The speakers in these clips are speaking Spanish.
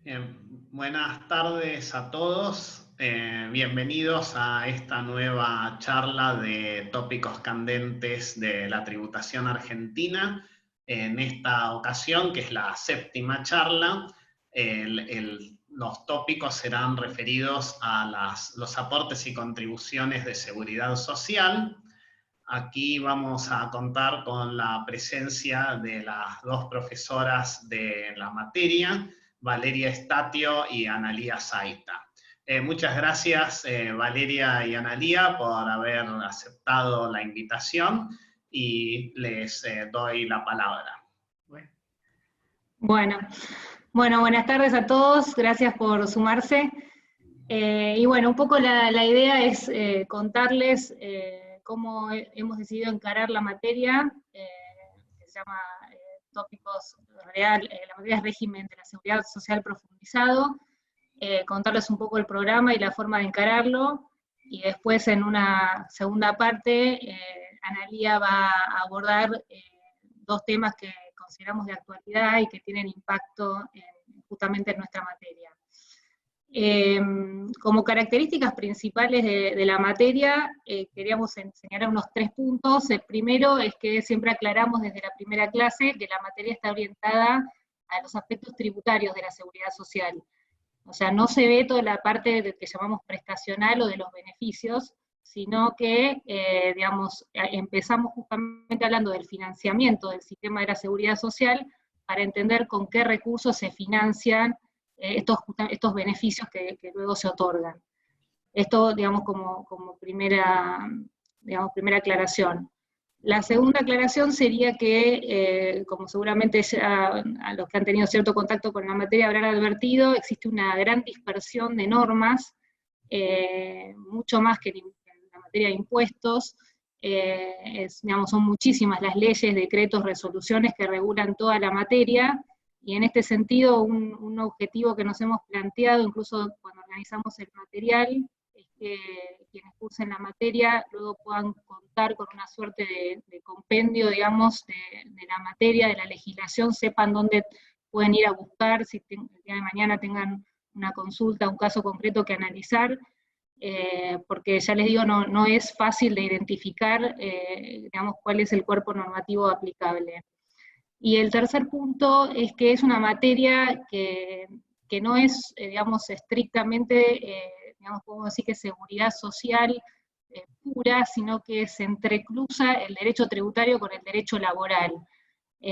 Buenas tardes a todos. Bienvenidos a esta nueva charla de tópicos candentes de la tributación argentina. En esta ocasión, que es la séptima charla, los tópicos serán referidos a los aportes y contribuciones de seguridad social. Aquí vamos a contar con la presencia de las dos profesoras de la materia, Valeria Estatio y Analía Zaita. Muchas gracias, Valeria y Analía, por haber aceptado la invitación y les doy la palabra. Bueno, buenas tardes a todos, gracias por sumarse. Y bueno, un poco la idea es contarles cómo hemos decidido encarar la materia, que se llama tópicos real, la materia es régimen de la seguridad social profundizado, contarles un poco el programa y la forma de encararlo, y después en una segunda parte, Analía va a abordar dos temas que consideramos de actualidad y que tienen impacto justamente en nuestra materia. Como características principales de la materia, queríamos señalar unos 3 puntos. El primero es que siempre aclaramos desde la primera clase que la materia está orientada a los aspectos tributarios de la seguridad social. O sea, no se ve toda la parte que llamamos prestacional o de los beneficios, sino que, digamos, empezamos justamente hablando del financiamiento del sistema de la seguridad social para entender con qué recursos se financian estos beneficios que luego se otorgan. Esto, digamos, como primera aclaración. La segunda aclaración sería que, como seguramente ya a los que han tenido cierto contacto con la materia habrán advertido, existe una gran dispersión de normas, mucho más que en la materia de impuestos. Digamos, son muchísimas las leyes, decretos, resoluciones que regulan toda la materia, y en este sentido un objetivo que nos hemos planteado, incluso cuando organizamos el material, es que quienes cursen la materia luego puedan contar con una suerte de compendio, digamos, de la materia, de la legislación, sepan dónde pueden ir a buscar, si el día de mañana tengan una consulta, un caso concreto que analizar, porque ya les digo, no es fácil de identificar, digamos, cuál es el cuerpo normativo aplicable. Y el tercer punto es que es una materia que no es, digamos, estrictamente, digamos, podemos decir que seguridad social pura, sino que se entrecruza el derecho tributario con el derecho laboral.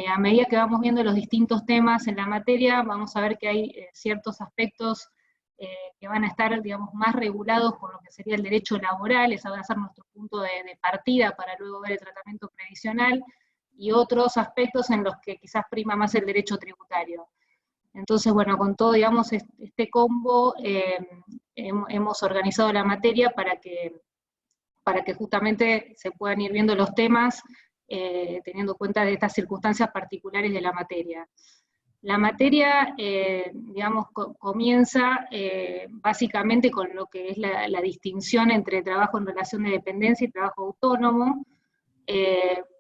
A medida que vamos viendo los distintos temas en la materia, vamos a ver que hay ciertos aspectos que van a estar, digamos, más regulados por lo que sería el derecho laboral, ese va a ser nuestro punto de partida para luego ver el tratamiento previsional, y otros aspectos en los que quizás prima más el derecho tributario. Entonces, bueno, con todo, digamos, este combo, hemos organizado la materia para que justamente se puedan ir viendo los temas, teniendo en cuenta de estas circunstancias particulares de la materia. La materia, digamos, comienza básicamente con lo que es la distinción entre trabajo en relación de dependencia y trabajo autónomo,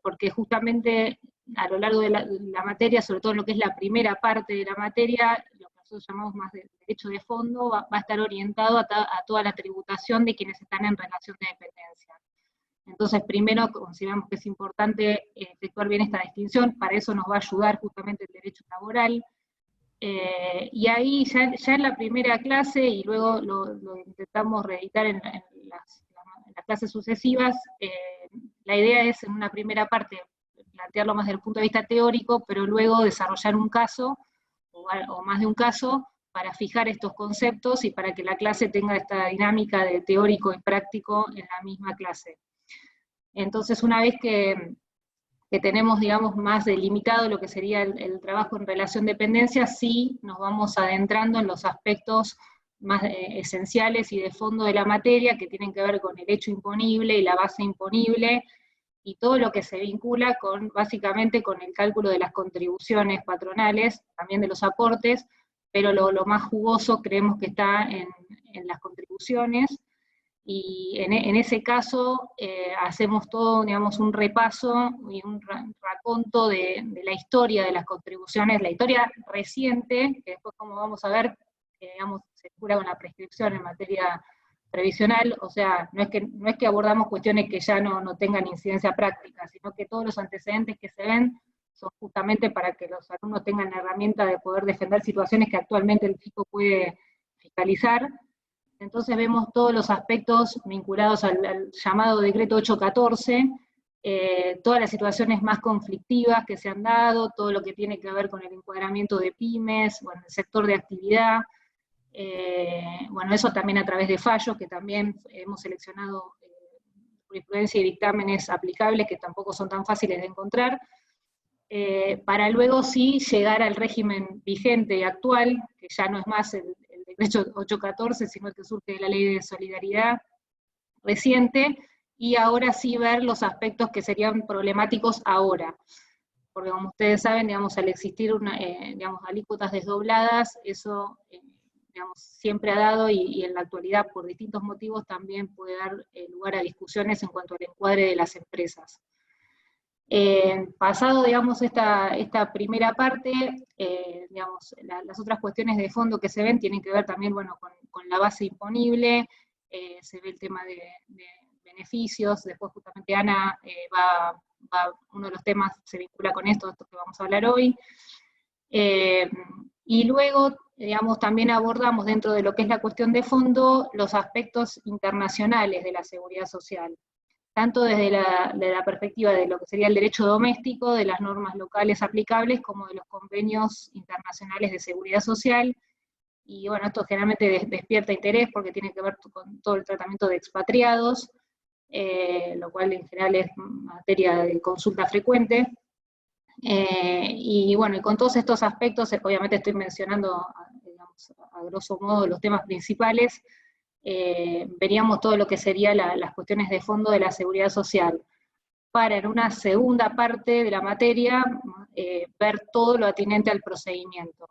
porque justamente a lo largo de la materia, sobre todo en lo que es la primera parte de la materia, lo que nosotros llamamos más de derecho de fondo, va a estar orientado a toda la tributación de quienes están en relación de dependencia. Entonces, primero consideramos que es importante efectuar bien esta distinción, para eso nos va a ayudar justamente el derecho laboral, y ahí ya en la primera clase, y luego lo intentamos reeditar en las clases sucesivas, la idea es en una primera parte plantearlo más desde el punto de vista teórico, pero luego desarrollar un caso, o más de un caso, para fijar estos conceptos y para que la clase tenga esta dinámica de teórico y práctico en la misma clase. Entonces, una vez que tenemos, digamos, más delimitado lo que sería el trabajo en relación de dependencia, sí nos vamos adentrando en los aspectos más esenciales y de fondo de la materia, que tienen que ver con el hecho imponible y la base imponible, y todo lo que se vincula básicamente con el cálculo de las contribuciones patronales, también de los aportes, pero lo más jugoso creemos que está en las contribuciones, Y en ese caso hacemos todo, digamos, un repaso y un raconto de la historia de las contribuciones, la historia reciente, que después como vamos a ver, digamos, se cura con la prescripción en materia previsional, o sea, no es que abordamos cuestiones que ya no tengan incidencia práctica, sino que todos los antecedentes que se ven son justamente para que los alumnos tengan la herramienta de poder defender situaciones que actualmente el fisco puede fiscalizar. Entonces vemos todos los aspectos vinculados al llamado decreto 814, todas las situaciones más conflictivas que se han dado, todo lo que tiene que ver con el encuadramiento de pymes, bueno, el sector de actividad, bueno, eso también a través de fallos, que también hemos seleccionado jurisprudencia y dictámenes aplicables, que tampoco son tan fáciles de encontrar, para luego sí llegar al régimen vigente y actual, que ya no es más el decreto 814, sino que surge de la ley de solidaridad reciente, y ahora sí ver los aspectos que serían problemáticos ahora. Porque como ustedes saben, digamos, al existir digamos, alícuotas desdobladas, eso digamos, siempre ha dado, y en la actualidad por distintos motivos también puede dar lugar a discusiones en cuanto al encuadre de las empresas. Pasado, digamos, esta primera parte, digamos, las otras cuestiones de fondo que se ven tienen que ver también, bueno, con la base imponible, se ve el tema de beneficios, después justamente Ana uno de los temas se vincula con esto que vamos a hablar hoy, y luego, digamos, también abordamos dentro de lo que es la cuestión de fondo los aspectos internacionales de la seguridad social, tanto desde la perspectiva de lo que sería el derecho doméstico, de las normas locales aplicables, como de los convenios internacionales de seguridad social. Y bueno, esto generalmente despierta interés porque tiene que ver con todo el tratamiento de expatriados, lo cual en general es materia de consulta frecuente. Y bueno, y con todos estos aspectos, obviamente estoy mencionando, digamos, a grosso modo los temas principales, veríamos todo lo que sería las cuestiones de fondo de la seguridad social, para en una segunda parte de la materia ver todo lo atinente al procedimiento.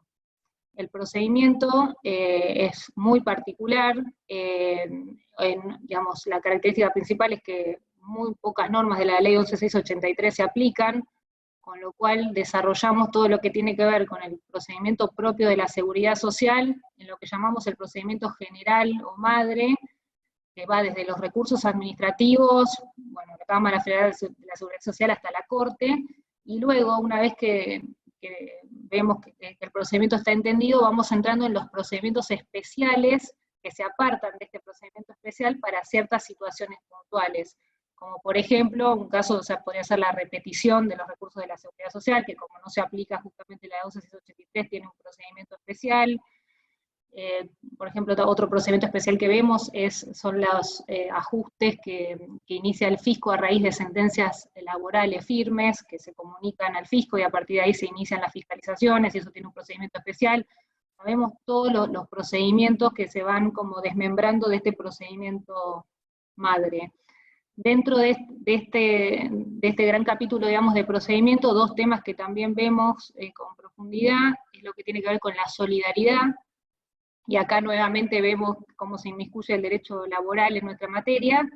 El procedimiento es muy particular, digamos, la característica principal es que muy pocas normas de la ley 11683 se aplican, con lo cual desarrollamos todo lo que tiene que ver con el procedimiento propio de la seguridad social, en lo que llamamos el procedimiento general o madre, que va desde los recursos administrativos, bueno, la Cámara Federal de la Seguridad Social hasta la Corte, y luego, una vez que vemos que el procedimiento está entendido, vamos entrando en los procedimientos especiales que se apartan de este procedimiento especial para ciertas situaciones puntuales, como por ejemplo, un caso, o sea, podría ser la repetición de los recursos de la seguridad social, que como no se aplica justamente la 11683, tiene un procedimiento especial. Por ejemplo, otro procedimiento especial que vemos son los ajustes que inicia el fisco a raíz de sentencias laborales firmes, que se comunican al fisco y a partir de ahí se inician las fiscalizaciones, y eso tiene un procedimiento especial. Sabemos todos los procedimientos que se van como desmembrando de este procedimiento madre. Dentro de este gran capítulo, digamos, de procedimiento, dos temas que también vemos con profundidad, es lo que tiene que ver con la solidaridad, y acá nuevamente vemos cómo se inmiscuye el derecho laboral en nuestra materia,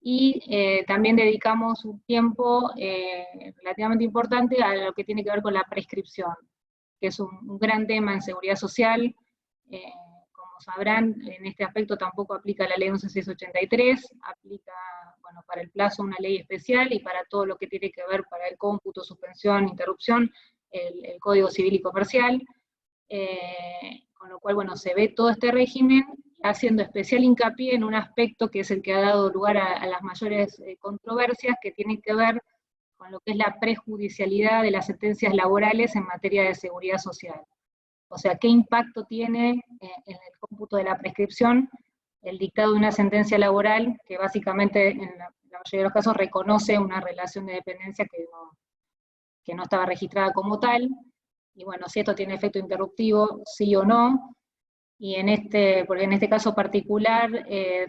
y también dedicamos un tiempo relativamente importante a lo que tiene que ver con la prescripción, que es un gran tema en seguridad social. Como sabrán, en este aspecto tampoco aplica la ley 11683, aplica, bueno, para el plazo una ley especial, y para todo lo que tiene que ver para el cómputo, suspensión, interrupción, el Código Civil y Comercial. Con lo cual, bueno, se ve todo este régimen haciendo especial hincapié en un aspecto que es el que ha dado lugar a las mayores controversias, que tienen que ver con lo que es la prejudicialidad de las sentencias laborales en materia de seguridad social. O sea, ¿qué impacto tiene en el cómputo de la prescripción el dictado de una sentencia laboral que básicamente en la mayoría de los casos reconoce una relación de dependencia que no estaba registrada como tal? Y bueno, si esto tiene efecto interruptivo, sí o no, y porque en este caso particular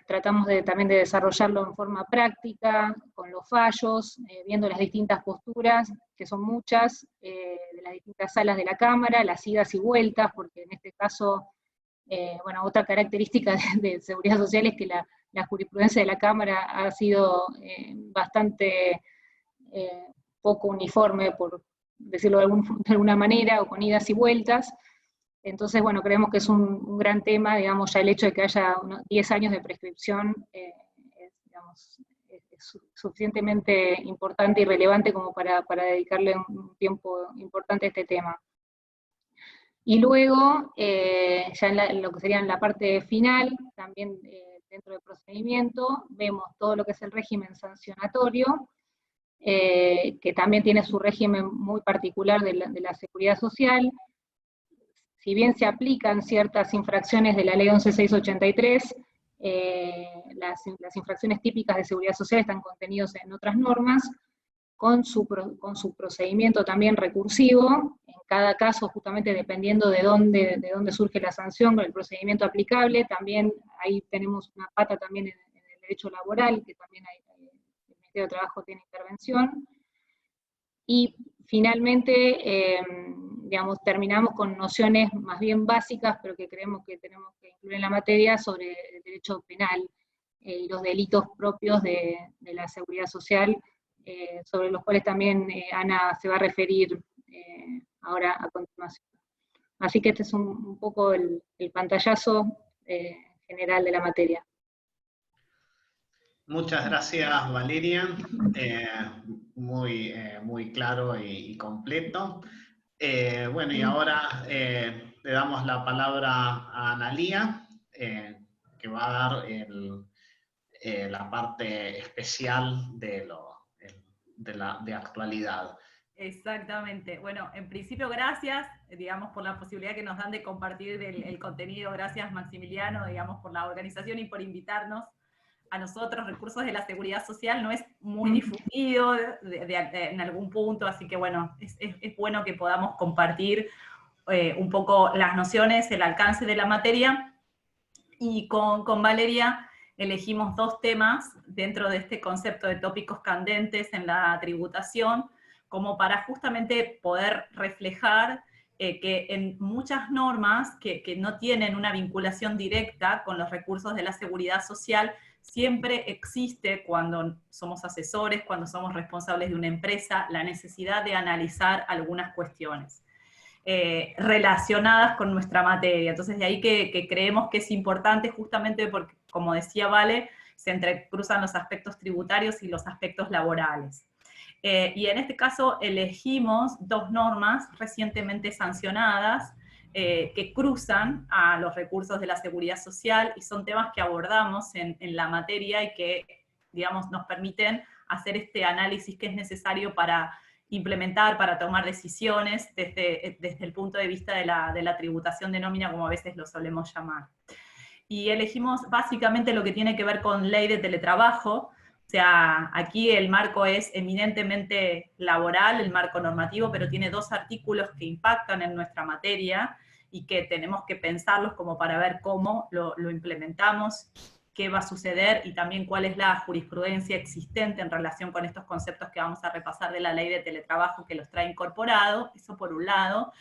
tratamos también de desarrollarlo en forma práctica, con los fallos, viendo las distintas posturas, que son muchas, de las distintas salas de la Cámara, las idas y vueltas, porque en este caso, bueno, otra característica de seguridad social es que la la jurisprudencia de la Cámara ha sido bastante poco uniforme, por decirlo de alguna manera, o con idas y vueltas. Entonces, bueno, creemos que es un gran tema, digamos, ya el hecho de que haya unos 10 años de prescripción es suficientemente importante y relevante como para dedicarle un tiempo importante a este tema. Y luego, ya en lo que sería en la parte final, también dentro del procedimiento, vemos todo lo que es el régimen sancionatorio, que también tiene su régimen muy particular de la seguridad social. Si bien se aplican ciertas infracciones de la ley 11.683, las infracciones típicas de seguridad social están contenidas en otras normas, con su procedimiento también recursivo, en cada caso justamente dependiendo de dónde surge la sanción, con el procedimiento aplicable. También ahí tenemos una pata también en el derecho laboral, que también el Ministerio de Trabajo tiene intervención. Y finalmente, digamos, terminamos con nociones más bien básicas, pero que creemos que tenemos que incluir en la materia, sobre el derecho penal y los delitos propios de la seguridad social, sobre los cuales también Ana se va a referir ahora a continuación. Así que este es un poco el pantallazo general de la materia. Muchas gracias, Valeria. Muy claro y completo. Bueno, y ahora le damos la palabra a Analía, que va a dar la parte especial de actualidad. Exactamente. Bueno, en principio, gracias, digamos, por la posibilidad que nos dan de compartir el contenido. Gracias, Maximiliano, digamos, por la organización y por invitarnos a nosotros. Recursos de la seguridad social no es muy difundido en algún punto, así que bueno, es bueno que podamos compartir un poco las nociones, el alcance de la materia, y con Valeria elegimos dos temas dentro de este concepto de tópicos candentes en la tributación, como para justamente poder reflejar que en muchas normas que no tienen una vinculación directa con los recursos de la seguridad social, siempre existe, cuando somos asesores, cuando somos responsables de una empresa, la necesidad de analizar algunas cuestiones relacionadas con nuestra materia. Entonces, de ahí que creemos que es importante, justamente porque, como decía Vale, se entrecruzan los aspectos tributarios y los aspectos laborales. Y en este caso elegimos dos normas recientemente sancionadas que cruzan a los recursos de la seguridad social, y son temas que abordamos en la materia y que, digamos, nos permiten hacer este análisis que es necesario para implementar, para tomar decisiones desde el punto de vista de la tributación de nómina, como a veces lo solemos llamar. Y elegimos básicamente lo que tiene que ver con ley de teletrabajo. O sea, aquí el marco es eminentemente laboral, el marco normativo, pero tiene dos artículos que impactan en nuestra materia y que tenemos que pensarlos como para ver cómo lo implementamos, qué va a suceder y también cuál es la jurisprudencia existente en relación con estos conceptos que vamos a repasar de la ley de teletrabajo, que los trae incorporado. Eso por un lado.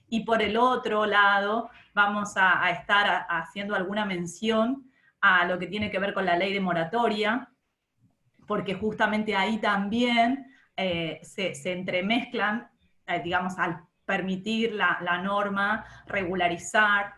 Y por el otro lado vamos a estar haciendo alguna mención a lo que tiene que ver con la ley de moratoria, porque justamente ahí también se entremezclan, digamos, al permitir la norma regularizar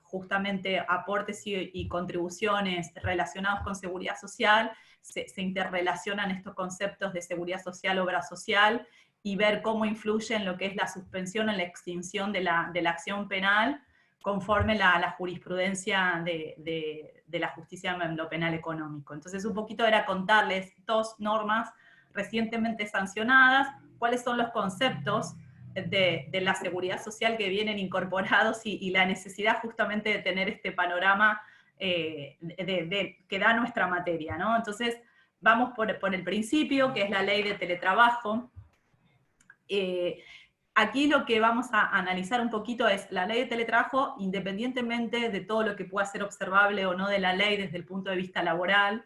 justamente aportes y contribuciones relacionados con seguridad social, se interrelacionan estos conceptos de seguridad social, obra social, y ver cómo influye en lo que es la suspensión o la extinción de la acción penal, conforme la jurisprudencia de la justicia en lo penal económico. Entonces, un poquito era contarles dos normas recientemente sancionadas, cuáles son los conceptos de la seguridad social que vienen incorporados y la necesidad justamente de tener este panorama que da nuestra materia, ¿no? Entonces, vamos por el principio, que es la ley de teletrabajo. Aquí lo que vamos a analizar un poquito es la ley de teletrabajo, independientemente de todo lo que pueda ser observable o no de la ley desde el punto de vista laboral,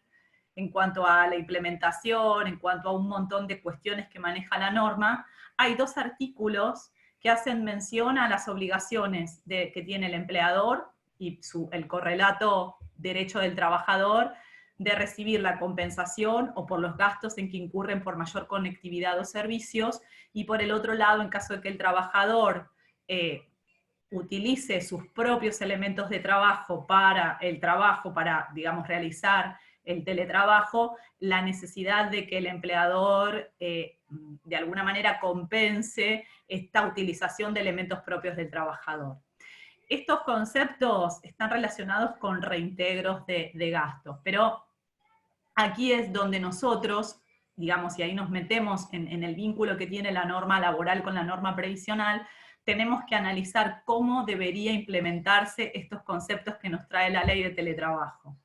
en cuanto a la implementación, en cuanto a un montón de cuestiones que maneja la norma. Hay dos artículos que hacen mención a las obligaciones que tiene el empleador y el correlato derecho del trabajador, de recibir la compensación o por los gastos en que incurren por mayor conectividad o servicios, y por el otro lado, en caso de que el trabajador utilice sus propios elementos de trabajo para el trabajo, para, digamos, realizar el teletrabajo, la necesidad de que el empleador de alguna manera compense esta utilización de elementos propios del trabajador. Estos conceptos están relacionados con reintegros de gastos, pero aquí es donde nosotros, digamos, y ahí nos metemos en el vínculo que tiene la norma laboral con la norma previsional, tenemos que analizar cómo debería implementarse estos conceptos que nos trae la ley de teletrabajo.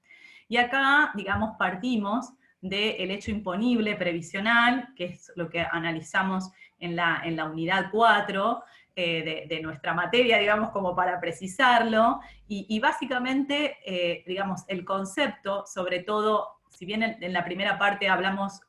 Y acá, digamos, partimos del hecho imponible previsional, que es lo que analizamos en la unidad 4, de nuestra materia, digamos, como para precisarlo, y básicamente, digamos, el concepto, sobre todo, si bien en la primera parte hablamos,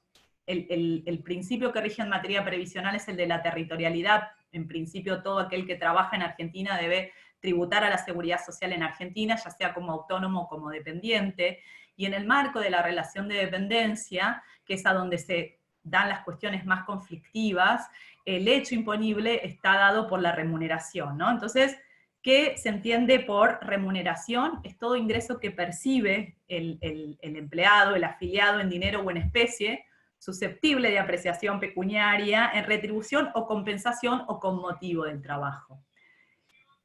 el principio que rige en materia previsional es el de la territorialidad. En principio, todo aquel que trabaja en Argentina debe tributar a la seguridad social en Argentina, ya sea como autónomo o como dependiente, y en el marco de la relación de dependencia, que es a donde se dan las cuestiones más conflictivas, el hecho imponible está dado por la remuneración, ¿no? Entonces, ¿qué se entiende por remuneración? Es todo ingreso que percibe el empleado, el afiliado en dinero o en especie, susceptible de apreciación pecuniaria, en retribución o compensación o con motivo del trabajo.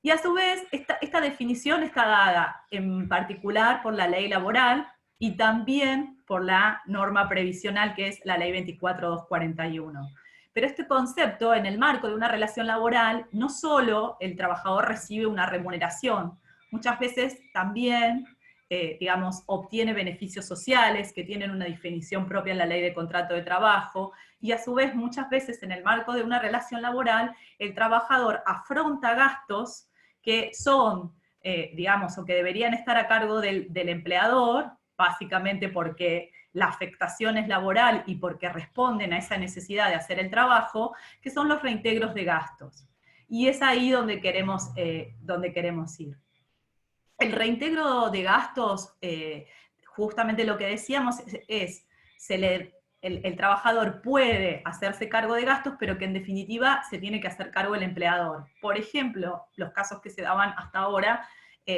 Y a su vez, esta definición está dada en particular por la ley laboral y también por la norma previsional, que es la ley 24.241. Pero este concepto, en el marco de una relación laboral, no solo el trabajador recibe una remuneración, muchas veces también, digamos, obtiene beneficios sociales que tienen una definición propia en la ley de contrato de trabajo, y a su vez muchas veces en el marco de una relación laboral, el trabajador afronta gastos que son, digamos, o que deberían estar a cargo del empleador, básicamente porque la afectación es laboral y porque responden a esa necesidad de hacer el trabajo, que son los reintegros de gastos. Y es ahí donde queremos ir. El reintegro de gastos, justamente lo que decíamos, el trabajador puede hacerse cargo de gastos, pero que en definitiva se tiene que hacer cargo el empleador. Por ejemplo, los casos que se daban hasta ahora,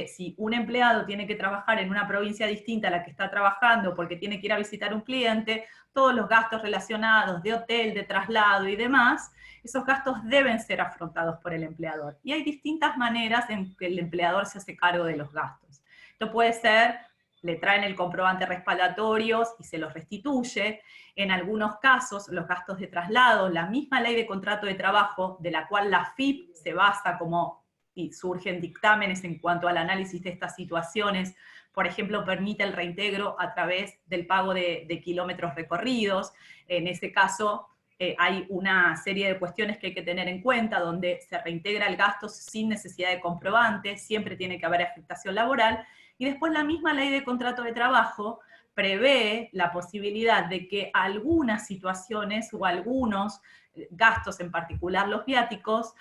si un empleado tiene que trabajar en una provincia distinta a la que está trabajando porque tiene que ir a visitar un cliente, todos los gastos relacionados de hotel, de traslado y demás, esos gastos deben ser afrontados por el empleador. Y hay distintas maneras en que el empleador se hace cargo de los gastos. Esto puede ser, le traen el comprobante respaldatorio y se los restituye. En algunos casos, los gastos de traslado, la misma ley de contrato de trabajo, de la cual la FIP se basa y surgen dictámenes en cuanto al análisis de estas situaciones, por ejemplo, permite el reintegro a través del pago de kilómetros recorridos. En ese caso, hay una serie de cuestiones que hay que tener en cuenta, donde se reintegra el gasto sin necesidad de comprobante, siempre tiene que haber afectación laboral, y después la misma ley de contrato de trabajo prevé la posibilidad de que algunas situaciones o algunos gastos, en particular los viáticos,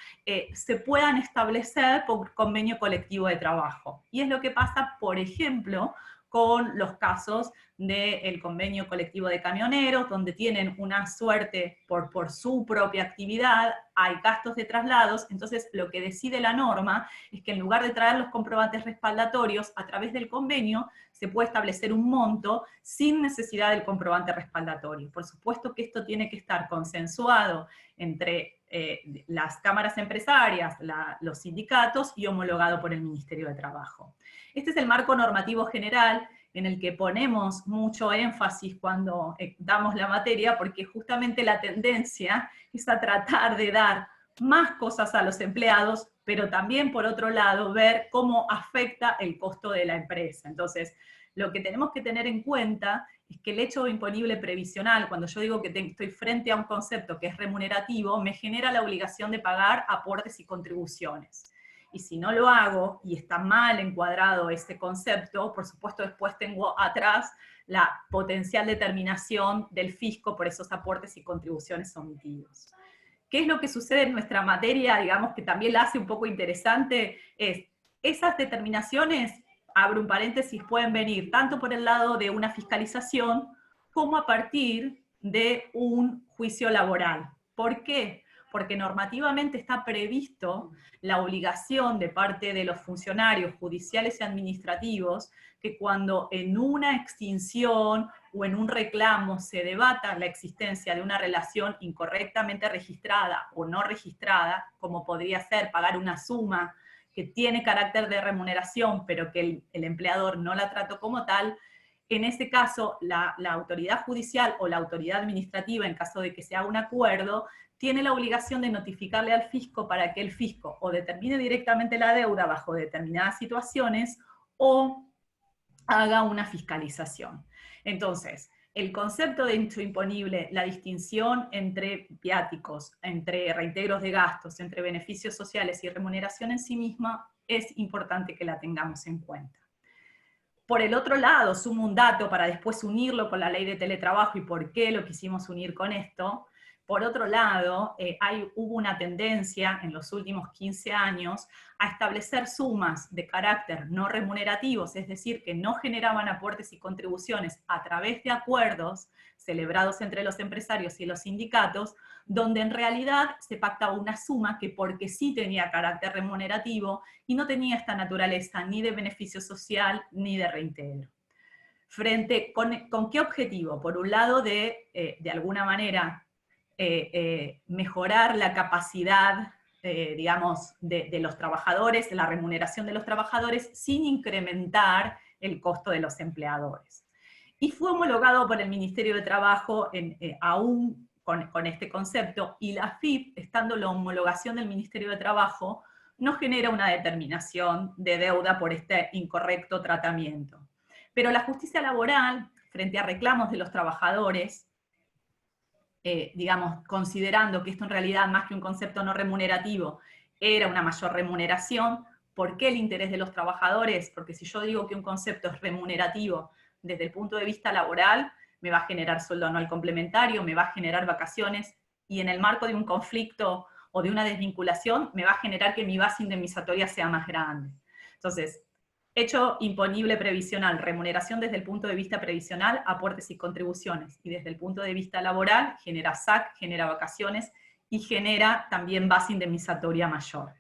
se puedan establecer por convenio colectivo de trabajo. Y es lo que pasa, por ejemplo, con los casos del convenio colectivo de camioneros, donde tienen una suerte por su propia actividad, hay gastos de traslados, entonces lo que decide la norma es que en lugar de traer los comprobantes respaldatorios, a través del convenio se puede establecer un monto sin necesidad del comprobante respaldatorio. Por supuesto que esto tiene que estar consensuado entre las cámaras empresarias, los sindicatos y homologado por el Ministerio de Trabajo. Este es el marco normativo general en el que ponemos mucho énfasis cuando damos la materia, porque justamente la tendencia es a tratar de dar más cosas a los empleados, pero también, por otro lado, ver cómo afecta el costo de la empresa. Entonces, lo que tenemos que tener en cuenta es que el hecho imponible previsional, cuando yo digo que estoy frente a un concepto que es remunerativo, me genera la obligación de pagar aportes y contribuciones. Y si no lo hago, y está mal encuadrado este concepto, por supuesto después tengo atrás la potencial determinación del fisco por esos aportes y contribuciones omitidos. ¿Qué es lo que sucede en nuestra materia, digamos, que también la hace un poco interesante? Es, esas determinaciones abro un paréntesis, pueden venir tanto por el lado de una fiscalización como a partir de un juicio laboral. ¿Por qué? Porque normativamente está previsto la obligación de parte de los funcionarios judiciales y administrativos que cuando en una extinción o en un reclamo se debata la existencia de una relación incorrectamente registrada o no registrada, como podría ser pagar una suma que tiene carácter de remuneración, pero que el empleador no la trató como tal, en ese caso la autoridad judicial o la autoridad administrativa, en caso de que se haga un acuerdo, tiene la obligación de notificarle al fisco para que el fisco o determine directamente la deuda bajo determinadas situaciones o haga una fiscalización. Entonces, el concepto de hecho imponible, la distinción entre viáticos, entre reintegros de gastos, entre beneficios sociales y remuneración en sí misma, es importante que la tengamos en cuenta. Por el otro lado, sumo un dato para después unirlo con la ley de teletrabajo y por qué lo quisimos unir con esto. Por otro lado, hubo una tendencia en los últimos 15 años a establecer sumas de carácter no remunerativos, es decir, que no generaban aportes y contribuciones a través de acuerdos celebrados entre los empresarios y los sindicatos, donde en realidad se pactaba una suma que porque sí tenía carácter remunerativo y no tenía esta naturaleza ni de beneficio social ni de reintegro. ¿Con qué objetivo? Por un lado, de alguna manera, mejorar la capacidad, digamos, de los trabajadores, la remuneración de los trabajadores, sin incrementar el costo de los empleadores. Y fue homologado por el Ministerio de Trabajo aún con este concepto, y la AFIP, estando la homologación del Ministerio de Trabajo, no genera una determinación de deuda por este incorrecto tratamiento. Pero la justicia laboral, frente a reclamos de los trabajadores, digamos, considerando que esto en realidad, más que un concepto no remunerativo, era una mayor remuneración. ¿Por qué el interés de los trabajadores? Porque si yo digo que un concepto es remunerativo desde el punto de vista laboral, me va a generar sueldo anual complementario, me va a generar vacaciones, y en el marco de un conflicto o de una desvinculación, me va a generar que mi base indemnizatoria sea más grande. Entonces, hecho imponible previsional, remuneración desde el punto de vista previsional, aportes y contribuciones, y desde el punto de vista laboral, genera SAC, genera vacaciones, y genera también base indemnizatoria mayor.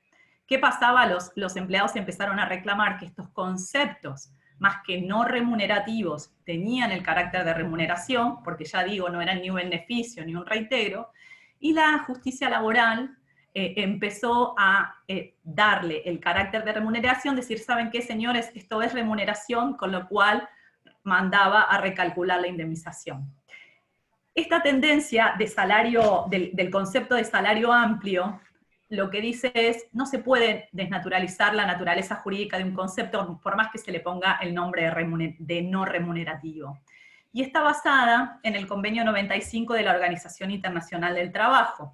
¿Qué pasaba? Los empleados empezaron a reclamar que estos conceptos, más que no remunerativos, tenían el carácter de remuneración, porque ya digo, no eran ni un beneficio ni un reintegro, y la justicia laboral empezó a darle el carácter de remuneración, decir, ¿saben qué, señores? Esto es remuneración, con lo cual mandaba a recalcular la indemnización. Esta tendencia de salario, del concepto de salario amplio, lo que dice es, no se puede desnaturalizar la naturaleza jurídica de un concepto, por más que se le ponga el nombre de no remunerativo. Y está basada en el Convenio 95 de la Organización Internacional del Trabajo,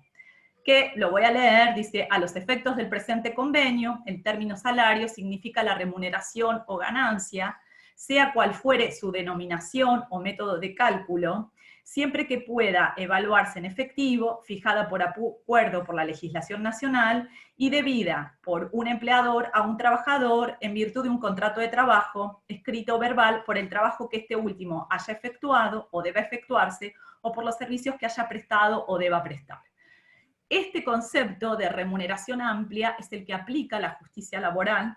que, lo voy a leer, dice, a los efectos del presente convenio, el término salario significa la remuneración o ganancia, sea cual fuere su denominación o método de cálculo, siempre que pueda evaluarse en efectivo, fijada por acuerdo por la legislación nacional y debida por un empleador a un trabajador en virtud de un contrato de trabajo, escrito o verbal, por el trabajo que este último haya efectuado o deba efectuarse, o por los servicios que haya prestado o deba prestar. Este concepto de remuneración amplia es el que aplica la justicia laboral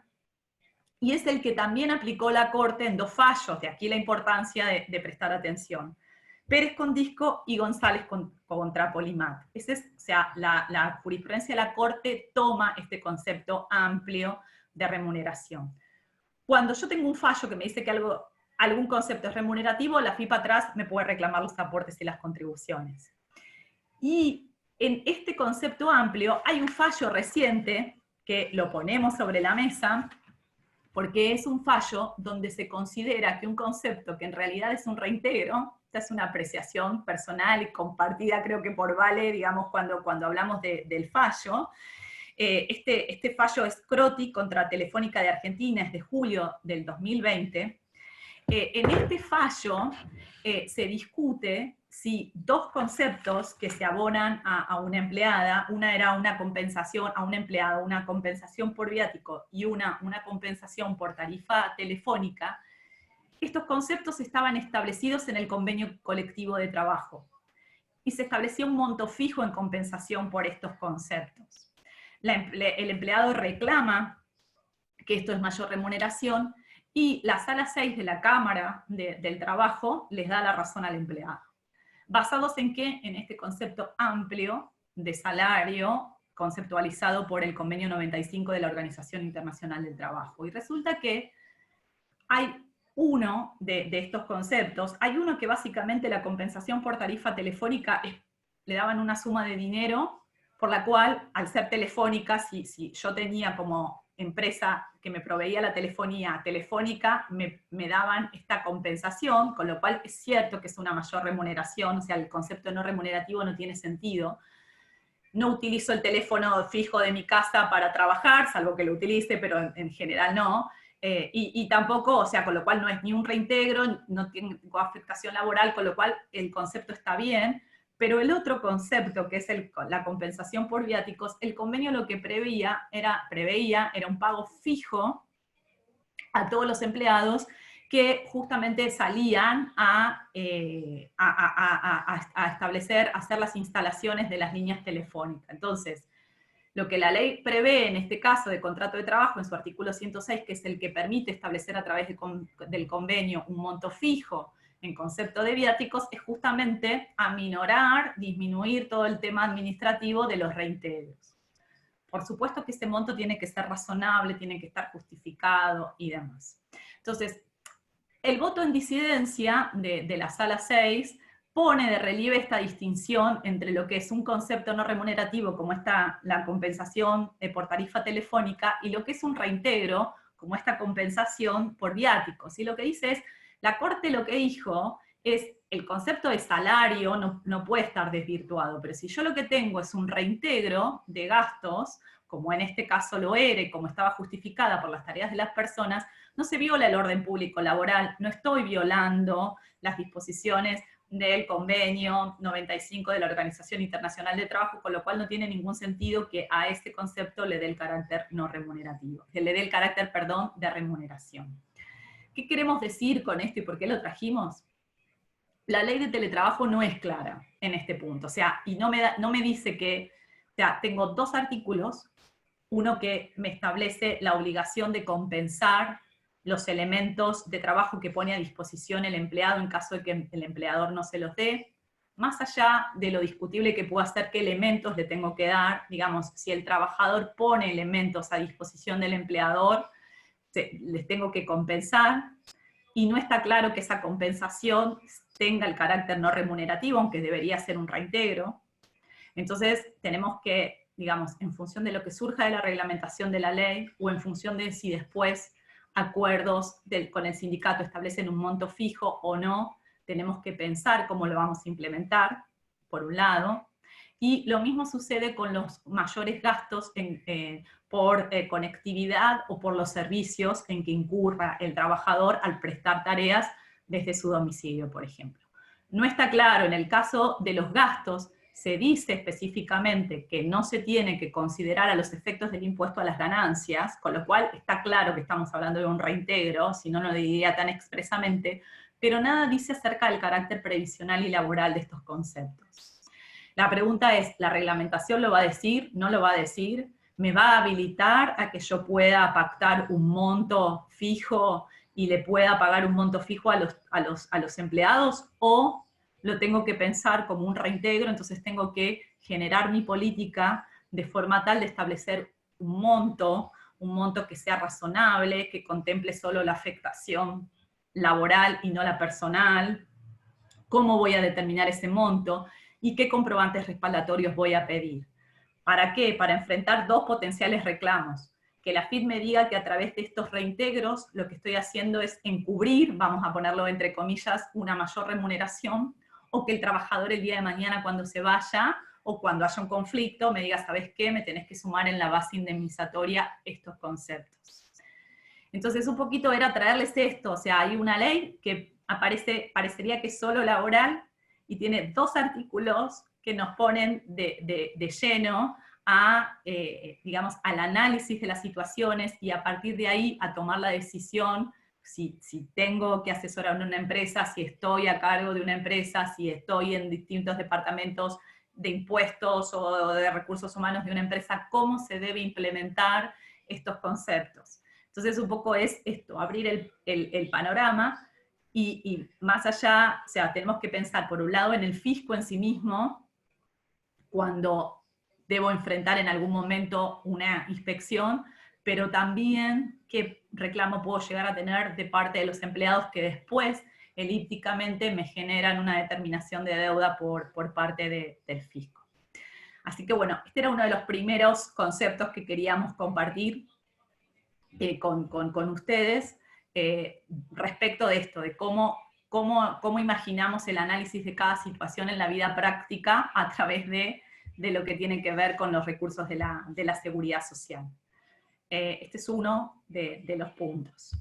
y es el que también aplicó la Corte en dos fallos, de aquí la importancia de prestar atención. Pérez Condisco y González contra Polimat. O sea, la jurisprudencia de la Corte toma este concepto amplio de remuneración. Cuando yo tengo un fallo que me dice que algún concepto es remunerativo, la FIP atrás me puede reclamar los aportes y las contribuciones. Y en este concepto amplio hay un fallo reciente que lo ponemos sobre la mesa porque es un fallo donde se considera que un concepto que en realidad es un reintegro, esta es una apreciación personal y compartida creo que por Vale, digamos, cuando hablamos del fallo, este fallo es Croti contra Telefónica de Argentina, es de julio del 2020, En este fallo se discute si dos conceptos que se abonan a una empleada, una era una compensación a un empleado, una compensación por viático y una compensación por tarifa telefónica, estos conceptos estaban establecidos en el convenio colectivo de trabajo y se establecía un monto fijo en compensación por estos conceptos. El empleado reclama que esto es mayor remuneración y la sala 6 de la Cámara del Trabajo les da la razón al empleado. ¿Basados en qué? En este concepto amplio de salario conceptualizado por el convenio 95 de la Organización Internacional del Trabajo. Y resulta que hay uno de estos conceptos, hay uno que básicamente la compensación por tarifa telefónica le daban una suma de dinero por la cual, al ser telefónica, si yo tenía como empresa que me proveía la telefonía telefónica, me daban esta compensación, con lo cual es cierto que es una mayor remuneración, o sea, el concepto no remunerativo no tiene sentido. No utilizo el teléfono fijo de mi casa para trabajar, salvo que lo utilice, pero en general no. Y tampoco, o sea, con lo cual no es ni un reintegro, no tengo afectación laboral, con lo cual el concepto está bien, pero el otro concepto, que es la compensación por viáticos, el convenio lo que preveía era un pago fijo a todos los empleados que justamente salían a establecer, a hacer las instalaciones de las líneas telefónicas. Entonces, lo que la ley prevé en este caso de contrato de trabajo, en su artículo 106, que es el que permite establecer a través del convenio un monto fijo en concepto de viáticos, es justamente aminorar, disminuir todo el tema administrativo de los reintegros. Por supuesto que ese monto tiene que ser razonable, tiene que estar justificado y demás. Entonces, el voto en disidencia de la Sala 6 pone de relieve esta distinción entre lo que es un concepto no remunerativo, como está la compensación por tarifa telefónica, y lo que es un reintegro, como esta compensación por viáticos. Y lo que dice es, la Corte lo que dijo es, el concepto de salario no puede estar desvirtuado, pero si yo lo que tengo es un reintegro de gastos, como en este caso lo era, y como estaba justificada por las tareas de las personas, no se viola el orden público laboral, no estoy violando las disposiciones del convenio 95 de la Organización Internacional del Trabajo, con lo cual no tiene ningún sentido que a este concepto le dé el carácter no remunerativo, que le dé el carácter, perdón, de remuneración. ¿Qué queremos decir con esto y por qué lo trajimos? La ley de teletrabajo no es clara en este punto, o sea, y no me dice que, o sea, tengo dos artículos, uno que me establece la obligación de compensar los elementos de trabajo que pone a disposición el empleado en caso de que el empleador no se los dé, más allá de lo discutible que pueda ser qué elementos le tengo que dar, digamos, si el trabajador pone elementos a disposición del empleador, les tengo que compensar, y no está claro que esa compensación tenga el carácter no remunerativo, aunque debería ser un reintegro. Entonces tenemos que, digamos, en función de lo que surja de la reglamentación de la ley, o en función de si después acuerdos con el sindicato establecen un monto fijo o no, tenemos que pensar cómo lo vamos a implementar, por un lado, y lo mismo sucede con los mayores gastos por conectividad o por los servicios en que incurra el trabajador al prestar tareas desde su domicilio, por ejemplo. No está claro, en el caso de los gastos, se dice específicamente que no se tiene que considerar a los efectos del impuesto a las ganancias, con lo cual está claro que estamos hablando de un reintegro, si no, no lo diría tan expresamente, pero nada dice acerca del carácter previsional y laboral de estos conceptos. La pregunta es, ¿la reglamentación lo va a decir? ¿No lo va a decir? ¿Me va a habilitar a que yo pueda pactar un monto fijo y le pueda pagar un monto fijo a los empleados? ¿O lo tengo que pensar como un reintegro, entonces tengo que generar mi política de forma tal de establecer un monto que sea razonable, que contemple solo la afectación laboral y no la personal? ¿Cómo voy a determinar ese monto? ¿Y qué comprobantes respaldatorios voy a pedir? ¿Para qué? Para enfrentar dos potenciales reclamos. Que la FIT me diga que a través de estos reintegros lo que estoy haciendo es encubrir, vamos a ponerlo entre comillas, una mayor remuneración, o que el trabajador el día de mañana cuando se vaya o cuando haya un conflicto me diga, ¿sabes qué? Me tenés que sumar en la base indemnizatoria estos conceptos. Entonces un poquito era traerles esto, o sea, hay una ley que parecería que es solo laboral, y tiene 2 artículos que nos ponen de lleno a, digamos, al análisis de las situaciones, y a partir de ahí a tomar la decisión si tengo que asesorar a una empresa, si estoy a cargo de una empresa, si estoy en distintos departamentos de impuestos o de recursos humanos de una empresa, cómo se debe implementar estos conceptos. Entonces un poco es esto, abrir el panorama, y más allá, o sea, tenemos que pensar por un lado en el fisco en sí mismo, cuando debo enfrentar en algún momento una inspección, pero también qué reclamo puedo llegar a tener de parte de los empleados que después elípticamente me generan una determinación de deuda por parte del fisco. Así que bueno, este era uno de los primeros conceptos que queríamos compartir con ustedes respecto de esto, de cómo imaginamos el análisis de cada situación en la vida práctica a través de lo que tiene que ver con los recursos de la seguridad social. Este es uno de los puntos.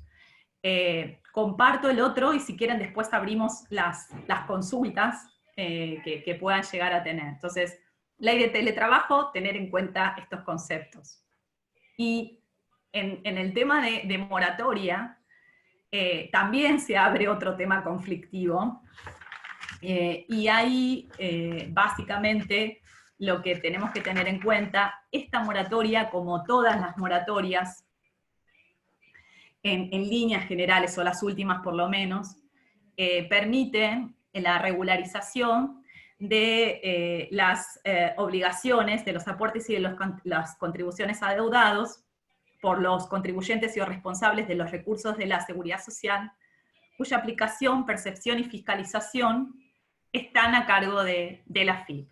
Comparto el otro, y si quieren después abrimos las consultas que puedan llegar a tener. Entonces, ley de teletrabajo, tener en cuenta estos conceptos. Y en el tema de moratoria, también se abre otro tema conflictivo, y ahí básicamente lo que tenemos que tener en cuenta, esta moratoria, como todas las moratorias, en líneas generales, o las últimas por lo menos, permiten la regularización de las obligaciones, de los aportes y de las contribuciones adeudados por los contribuyentes y los responsables de los recursos de la seguridad social, cuya aplicación, percepción y fiscalización están a cargo de la AFIP.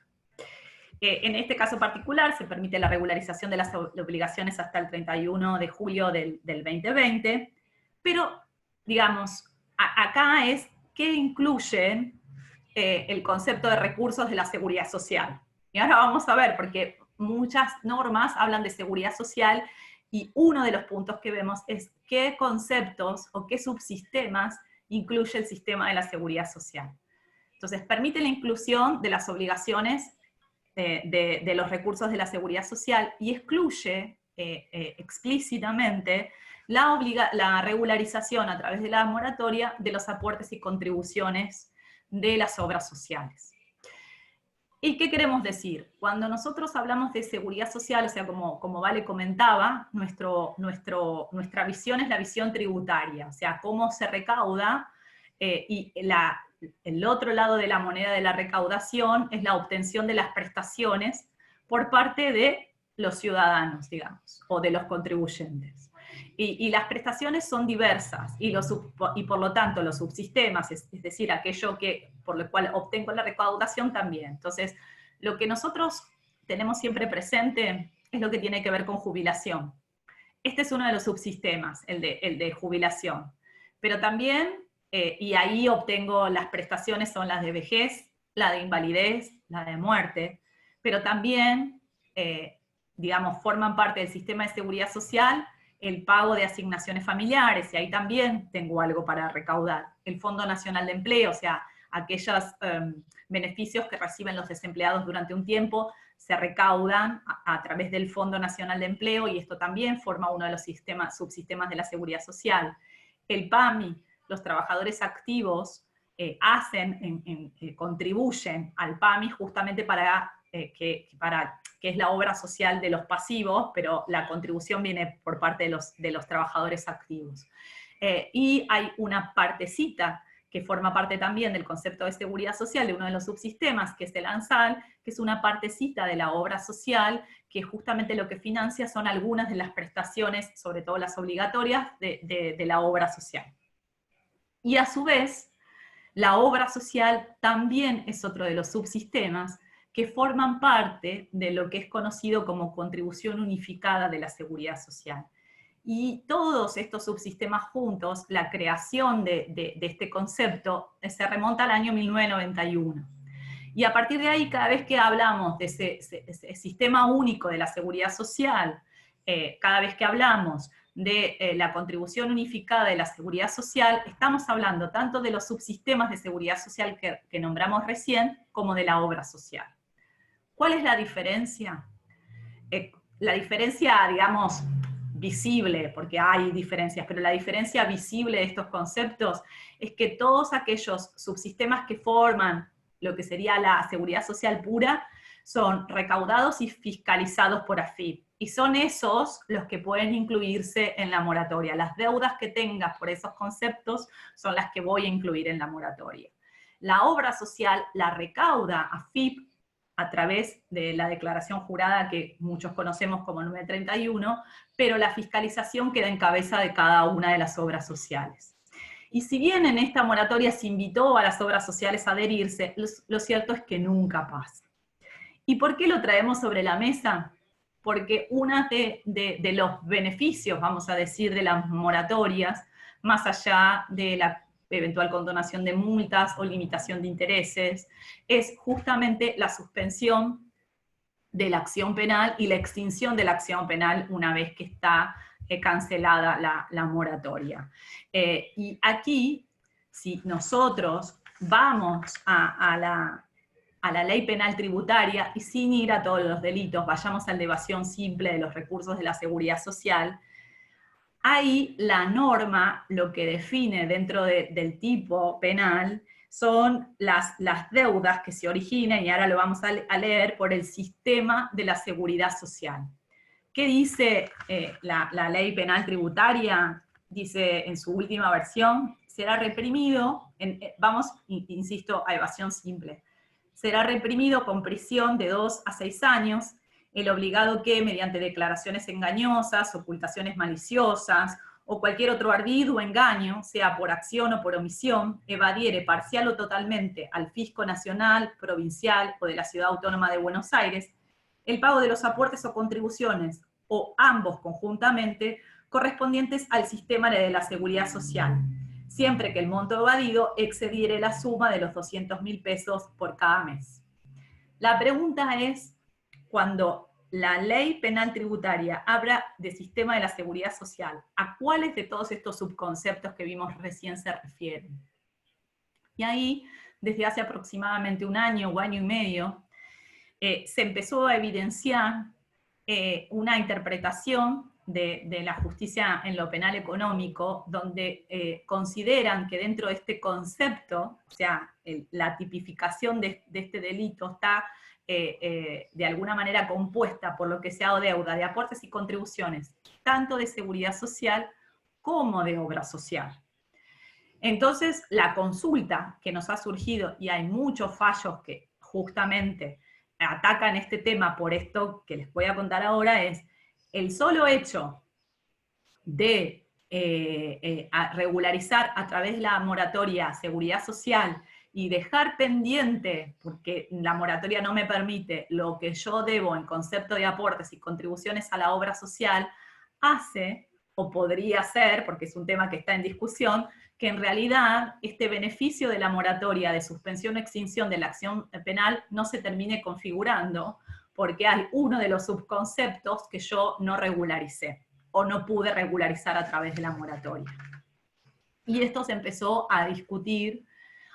En este caso particular se permite la regularización de las obligaciones hasta el 31 de julio del 2020, pero, digamos, acá es qué incluye el concepto de recursos de la seguridad social. Y ahora vamos a ver, porque muchas normas hablan de seguridad social, y uno de los puntos que vemos es qué conceptos o qué subsistemas incluye el sistema de la seguridad social. Entonces, permite la inclusión de las obligaciones de los recursos de la seguridad social, y excluye explícitamente la regularización a través de la moratoria de los aportes y contribuciones de las obras sociales. ¿Y qué queremos decir? Cuando nosotros hablamos de seguridad social, o sea, como Vale comentaba, nuestra visión es la visión tributaria, o sea, cómo se recauda, y el otro lado de la moneda de la recaudación es la obtención de las prestaciones por parte de los ciudadanos, digamos, o de los contribuyentes. Y las prestaciones son diversas, y por lo tanto los subsistemas, es decir, aquello por lo cual obtengo la recaudación también. Entonces, lo que nosotros tenemos siempre presente es lo que tiene que ver con jubilación. Este es uno de los subsistemas, el de jubilación. Pero también, y ahí obtengo las prestaciones, son las de vejez, la de invalidez, la de muerte, pero también, digamos, forman parte del sistema de seguridad social el pago de asignaciones familiares, y ahí también tengo algo para recaudar. El Fondo Nacional de Empleo, o sea, aquellos beneficios que reciben los desempleados durante un tiempo, se recaudan a través del Fondo Nacional de Empleo, y esto también forma uno de los subsistemas de la seguridad social. El PAMI, los trabajadores activos contribuyen al PAMI justamente para que es la obra social de los pasivos, pero la contribución viene por parte de los trabajadores activos. Y hay una partecita que forma parte también del concepto de seguridad social de uno de los subsistemas, que es el ANSAL, que es una partecita de la obra social, que justamente lo que financia son algunas de las prestaciones, sobre todo las obligatorias, de la obra social. Y a su vez, la obra social también es otro de los subsistemas que forman parte de lo que es conocido como contribución unificada de la seguridad social. Y todos estos subsistemas juntos, la creación de este concepto se remonta al año 1991. Y a partir de ahí, cada vez que hablamos de ese sistema único de la seguridad social, cada vez que hablamos de la contribución unificada de la seguridad social, estamos hablando tanto de los subsistemas de seguridad social que nombramos recién, como de la obra social. ¿Cuál es la diferencia? La diferencia, digamos, visible, porque hay diferencias, pero la diferencia visible de estos conceptos es que todos aquellos subsistemas que forman lo que sería la seguridad social pura son recaudados y fiscalizados por AFIP, y son esos los que pueden incluirse en la moratoria. Las deudas que tengas por esos conceptos son las que voy a incluir en la moratoria. La obra social la recauda AFIP a través de la declaración jurada que muchos conocemos como 931, pero la fiscalización queda en cabeza de cada una de las obras sociales. Y si bien en esta moratoria se invitó a las obras sociales a adherirse, lo cierto es que nunca pasa. ¿Y por qué lo traemos sobre la mesa? Porque uno de los beneficios, vamos a decir, de las moratorias, más allá de la eventual condonación de multas o limitación de intereses, es justamente la suspensión de la acción penal y la extinción de la acción penal una vez que está cancelada la moratoria. Y aquí, si nosotros vamos a la ley penal tributaria y sin ir a todos los delitos, vayamos al de evasión simple de los recursos de la seguridad social, ahí la norma lo que define dentro del tipo penal son las deudas que se originan, y ahora lo vamos a leer, por el sistema de la seguridad social. ¿Qué dice la ley penal tributaria? Dice en su última versión, será reprimido, vamos, insisto, a evasión simple, será reprimido con prisión de 2 a 6 años, el obligado que, mediante declaraciones engañosas, ocultaciones maliciosas, o cualquier otro ardid o engaño, sea por acción o por omisión, evadiere parcial o totalmente al fisco nacional, provincial o de la Ciudad Autónoma de Buenos Aires, el pago de los aportes o contribuciones, o ambos conjuntamente, correspondientes al sistema de la seguridad social, siempre que el monto evadido excediere la suma de los 200.000 pesos por cada mes. La pregunta es, cuando la ley penal tributaria habla de sistema de la seguridad social, ¿a cuáles de todos estos subconceptos que vimos recién se refieren? Y ahí, desde hace aproximadamente un año o año y medio, se empezó a evidenciar una interpretación de la justicia en lo penal económico, donde consideran que dentro de este concepto, o sea, la tipificación de este delito está de alguna manera compuesta por lo que sea deuda de aportes y contribuciones, tanto de seguridad social como de obra social. Entonces, la consulta que nos ha surgido, y hay muchos fallos que justamente atacan este tema por esto que les voy a contar ahora, es el solo hecho de regularizar a través de la moratoria seguridad social y dejar pendiente, porque la moratoria no me permite, lo que yo debo en concepto de aportes y contribuciones a la obra social, hace, o podría ser, porque es un tema que está en discusión, que en realidad este beneficio de la moratoria de suspensión o extinción de la acción penal no se termine configurando, porque hay uno de los subconceptos que yo no regularicé, o no pude regularizar a través de la moratoria. Y esto se empezó a discutir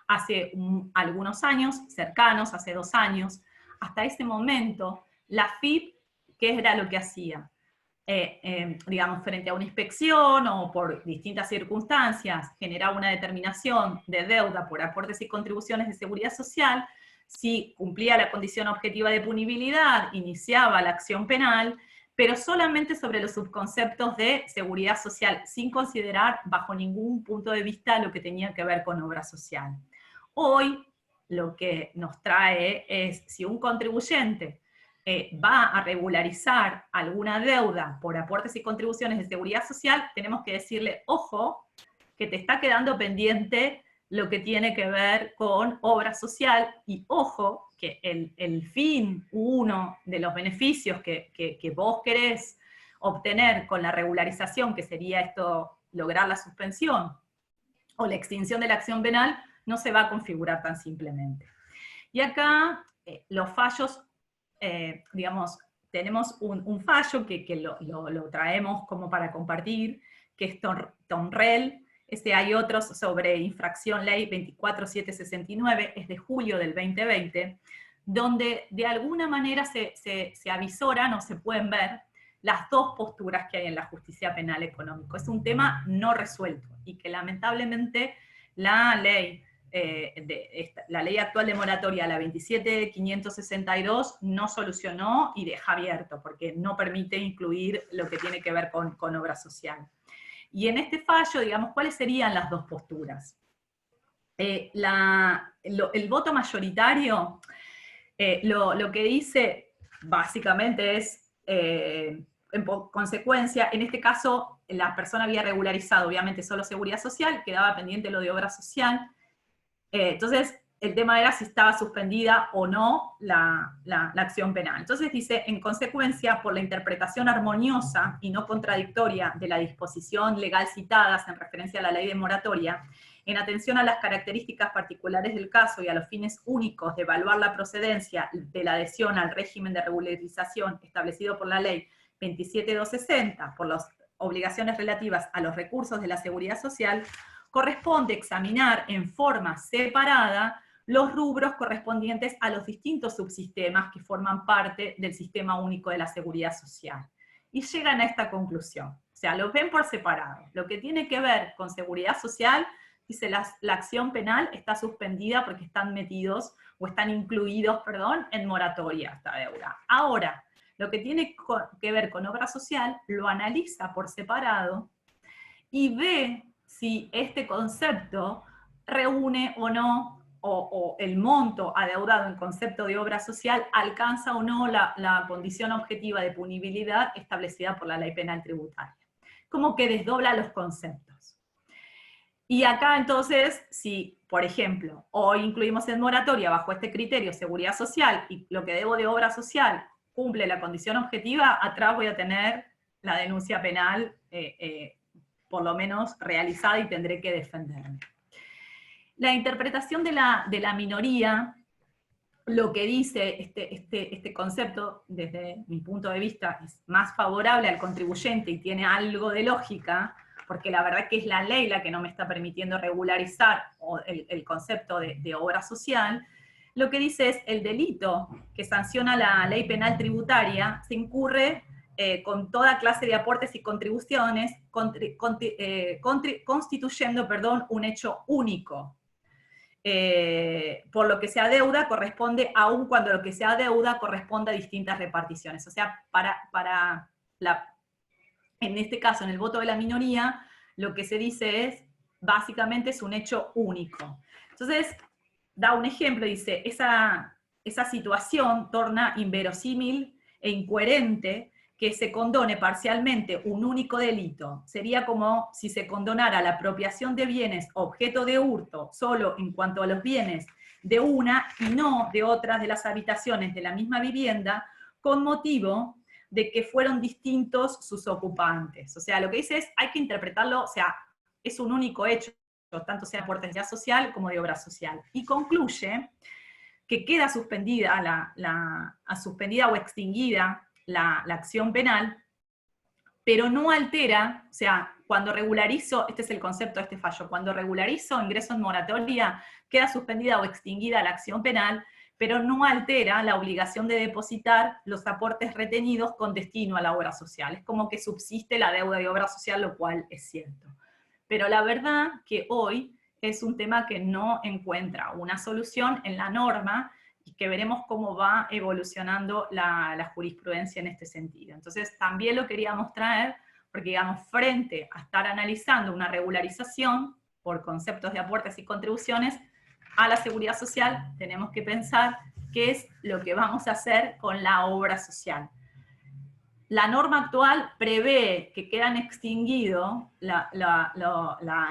hace algunos años, cercanos, hace 2 años. Hasta ese momento, la AFIP, ¿qué era lo que hacía? Digamos, frente a una inspección o por distintas circunstancias, generaba una determinación de deuda por aportes y contribuciones de seguridad social. Si cumplía la condición objetiva de punibilidad, iniciaba la acción penal, pero solamente sobre los subconceptos de seguridad social, sin considerar bajo ningún punto de vista lo que tenía que ver con obra social. Hoy, lo que nos trae es, si un contribuyente va a regularizar alguna deuda por aportes y contribuciones de seguridad social, tenemos que decirle, ojo, que te está quedando pendiente lo que tiene que ver con obra social, y ojo, que el fin, uno de los beneficios que vos querés obtener con la regularización, que sería esto, lograr la suspensión o la extinción de la acción penal, no se va a configurar tan simplemente. Y acá los fallos, digamos, tenemos un fallo que lo traemos como para compartir, que es Tonrell. Hay otros sobre infracción ley 24769, es de julio del 2020, donde de alguna manera se avisoran o se pueden ver las dos posturas que hay en la justicia penal económico. Es un tema no resuelto y que lamentablemente la ley actual de moratoria, la 27562, no solucionó y deja abierto, porque no permite incluir lo que tiene que ver con obra social. Y en este fallo, digamos, ¿cuáles serían las dos posturas? El voto mayoritario, lo que dice básicamente es, en consecuencia, en este caso, la persona había regularizado, obviamente, solo seguridad social, quedaba pendiente lo de obra social. Entonces, el tema era si estaba suspendida o no la acción penal. Entonces dice, en consecuencia, por la interpretación armoniosa y no contradictoria de la disposición legal citadas en referencia a la ley de moratoria, en atención a las características particulares del caso y a los fines únicos de evaluar la procedencia de la adhesión al régimen de regularización establecido por la ley 27260, por las obligaciones relativas a los recursos de la seguridad social, corresponde examinar en forma separada los rubros correspondientes a los distintos subsistemas que forman parte del Sistema Único de la Seguridad Social. Y llegan a esta conclusión. O sea, los ven por separado. Lo que tiene que ver con seguridad social, dice, la acción penal está suspendida porque están metidos, o están incluidos, perdón, en moratoria esta deuda. Ahora, lo que tiene que ver con obra social, lo analiza por separado y ve si este concepto reúne o no, o el monto adeudado en concepto de obra social alcanza o no la condición objetiva de punibilidad establecida por la ley penal tributaria. Como que desdobla los conceptos. Y acá entonces, si, por ejemplo, hoy incluimos en moratoria bajo este criterio seguridad social y lo que debo de obra social cumple la condición objetiva, atrás voy a tener la denuncia penal por lo menos realizada y tendré que defenderme. La interpretación de la minoría, lo que dice este concepto, desde mi punto de vista, es más favorable al contribuyente y tiene algo de lógica, porque la verdad que es la ley la que no me está permitiendo regularizar el concepto de obra social. Lo que dice es el delito que sanciona la ley penal tributaria se incurre con toda clase de aportes y contribuciones, constituyendo, un hecho único. Por lo que se adeuda corresponde, aun cuando lo que se adeuda corresponde a distintas reparticiones. O sea, en este caso, en el voto de la minoría, lo que se dice es, básicamente es un hecho único. Entonces, da un ejemplo, dice, esa situación torna inverosímil e incoherente que se condone parcialmente un único delito. Sería como si se condonara la apropiación de bienes objeto de hurto solo en cuanto a los bienes de una y no de otras de las habitaciones de la misma vivienda, con motivo de que fueron distintos sus ocupantes. O sea, lo que dice es, hay que interpretarlo, o sea, es un único hecho, tanto sea por necesidad social como de obra social. Y concluye que queda suspendida, suspendida o extinguida la acción penal, pero no altera, o sea, cuando regularizo, este es el concepto de este fallo, cuando regularizo ingreso en moratoria, queda suspendida o extinguida la acción penal, pero no altera la obligación de depositar los aportes retenidos con destino a la obra social. Es como que subsiste la deuda de obra social, lo cual es cierto. Pero la verdad que hoy es un tema que no encuentra una solución en la norma, y que veremos cómo va evolucionando la jurisprudencia en este sentido. Entonces también lo queríamos traer, porque digamos, frente a estar analizando una regularización por conceptos de aportes y contribuciones a la seguridad social, tenemos que pensar qué es lo que vamos a hacer con la obra social. La norma actual prevé que quedan extinguidos la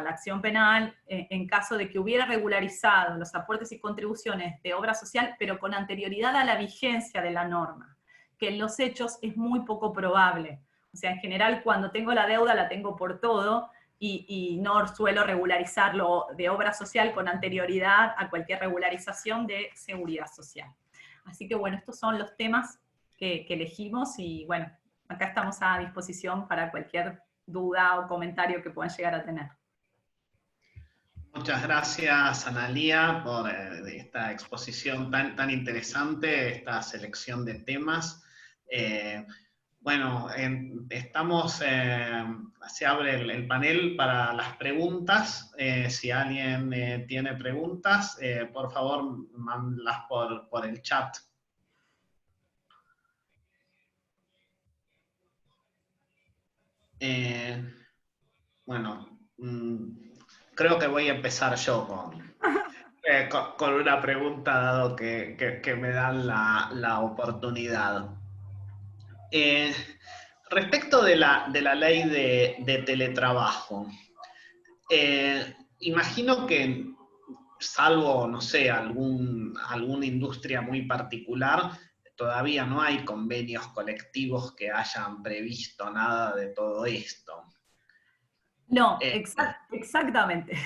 acción penal en caso de que hubiera regularizado los aportes y contribuciones de obra social, pero con anterioridad a la vigencia de la norma, que en los hechos es muy poco probable. O sea, en general, cuando tengo la deuda, la tengo por todo, y no suelo regularizarlo de obra social con anterioridad a cualquier regularización de seguridad social. Así que bueno, estos son los temas que elegimos y bueno, acá estamos a disposición para cualquier duda o comentario que puedan llegar a tener. Muchas gracias, Analía, por esta exposición tan interesante, esta selección de temas. Bueno, se abre el panel para las preguntas. Si alguien tiene preguntas, por favor, mándalas por el chat. Bueno, creo que voy a empezar yo con una pregunta, dado que me dan la oportunidad. Respecto de la ley de teletrabajo, imagino que, salvo, no sé, alguna industria muy particular, todavía no hay convenios colectivos que hayan previsto nada de todo esto. No, exactamente.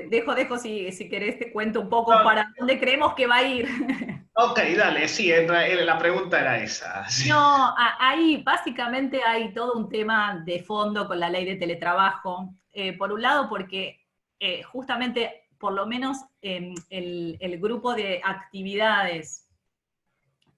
Dejo si querés te cuento un poco para dónde creemos que va a ir. Ok, dale, sí, la pregunta era esa. Sí. No, ahí básicamente hay todo un tema de fondo con la ley de teletrabajo. Por un lado porque justamente, por lo menos el grupo de actividades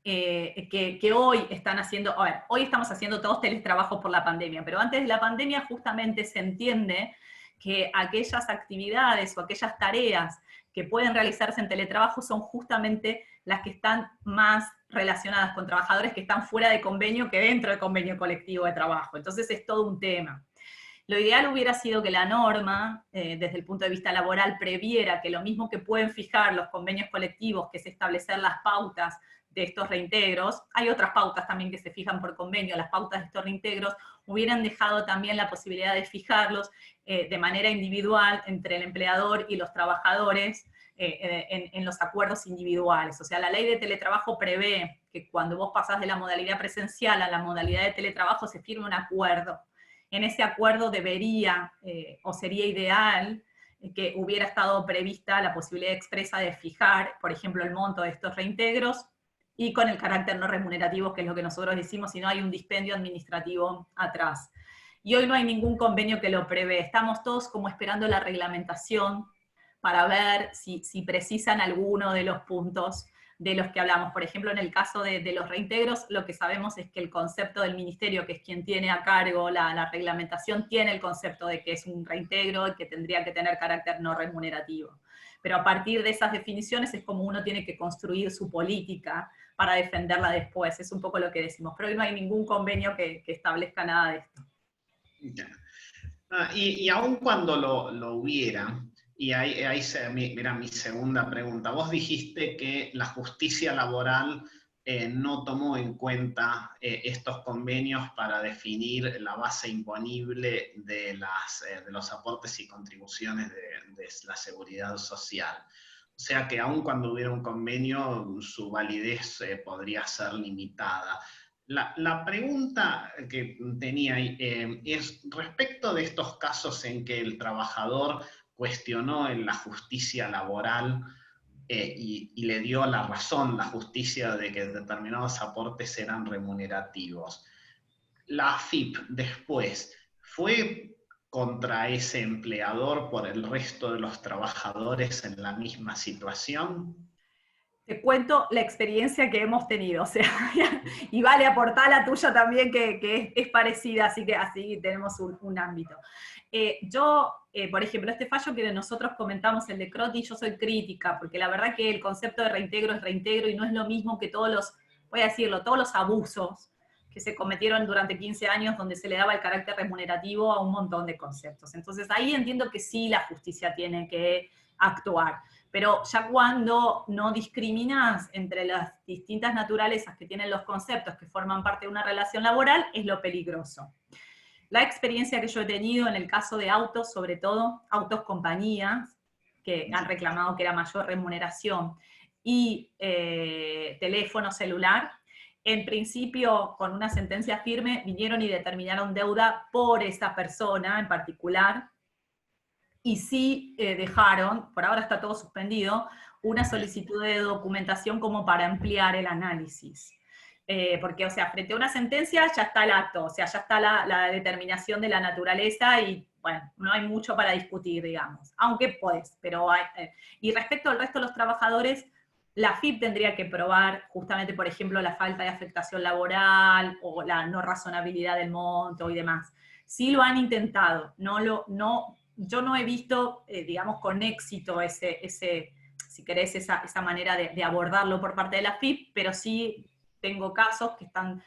que hoy están haciendo, a ver, hoy estamos haciendo todos teletrabajos por la pandemia, pero antes de la pandemia justamente se entiende que aquellas actividades o aquellas tareas que pueden realizarse en teletrabajo son justamente las que están más relacionadas con trabajadores que están fuera de convenio que dentro del convenio colectivo de trabajo. Entonces es todo un tema. Lo ideal hubiera sido que la norma, desde el punto de vista laboral, previera que lo mismo que pueden fijar los convenios colectivos, que es establecer las pautas de estos reintegros, hay otras pautas también que se fijan por convenio, las pautas de estos reintegros, hubieran dejado también la posibilidad de fijarlos de manera individual entre el empleador y los trabajadores en los acuerdos individuales. O sea, la ley de teletrabajo prevé que cuando vos pasás de la modalidad presencial a la modalidad de teletrabajo se firme un acuerdo. En ese acuerdo debería, o sería ideal, que hubiera estado prevista la posibilidad expresa de fijar, por ejemplo, el monto de estos reintegros, y con el carácter no remunerativo, que es lo que nosotros decimos, si no hay un dispendio administrativo atrás. Y hoy no hay ningún convenio que lo prevé. Estamos todos como esperando la reglamentación para ver si precisan alguno de los puntos de los que hablamos. Por ejemplo, en el caso de los reintegros, lo que sabemos es que el concepto del ministerio, que es quien tiene a cargo la reglamentación, tiene el concepto de que es un reintegro y que tendría que tener carácter no remunerativo. Pero a partir de esas definiciones es como uno tiene que construir su política para defenderla después. Es un poco lo que decimos. Pero hoy no hay ningún convenio que establezca nada de esto. Y aun cuando lo hubiera, y mira mi segunda pregunta, vos dijiste que la justicia laboral no tomó en cuenta estos convenios para definir la base imponible de los aportes y contribuciones de la seguridad social. O sea que aun cuando hubiera un convenio, su validez podría ser limitada. La pregunta que tenía es respecto de estos casos en que el trabajador cuestionó en la justicia laboral y le dio la razón, la justicia, de que determinados aportes eran remunerativos. La AFIP después fue contra ese empleador por el resto de los trabajadores en la misma situación. Te cuento la experiencia que hemos tenido, o sea, y vale aportar la tuya también, que es parecida, así que así tenemos un ámbito. Por ejemplo, este fallo que nosotros comentamos, el de Crotty, yo soy crítica, porque la verdad que el concepto de reintegro es reintegro y no es lo mismo que todos los abusos que se cometieron durante 15 años donde se le daba el carácter remunerativo a un montón de conceptos. Entonces ahí entiendo que sí la justicia tiene que actuar. Pero ya cuando no discriminas entre las distintas naturalezas que tienen los conceptos que forman parte de una relación laboral, es lo peligroso. La experiencia que yo he tenido en el caso de autos, sobre todo, autos compañías, que han reclamado que era mayor remuneración, y teléfono celular, en principio, con una sentencia firme, vinieron y determinaron deuda por esa persona en particular, y sí dejaron, por ahora está todo suspendido, una solicitud de documentación como para ampliar el análisis. Porque, o sea, frente a una sentencia ya está el acto, o sea, ya está la determinación de la naturaleza y, bueno, no hay mucho para discutir, digamos. Aunque pues, pero hay, y respecto al resto de los trabajadores, la AFIP tendría que probar justamente, por ejemplo, la falta de afectación laboral o la no razonabilidad del monto y demás. Sí lo han intentado, yo no he visto, digamos, con éxito si querés, esa manera de abordarlo por parte de la AFIP, pero sí tengo casos que están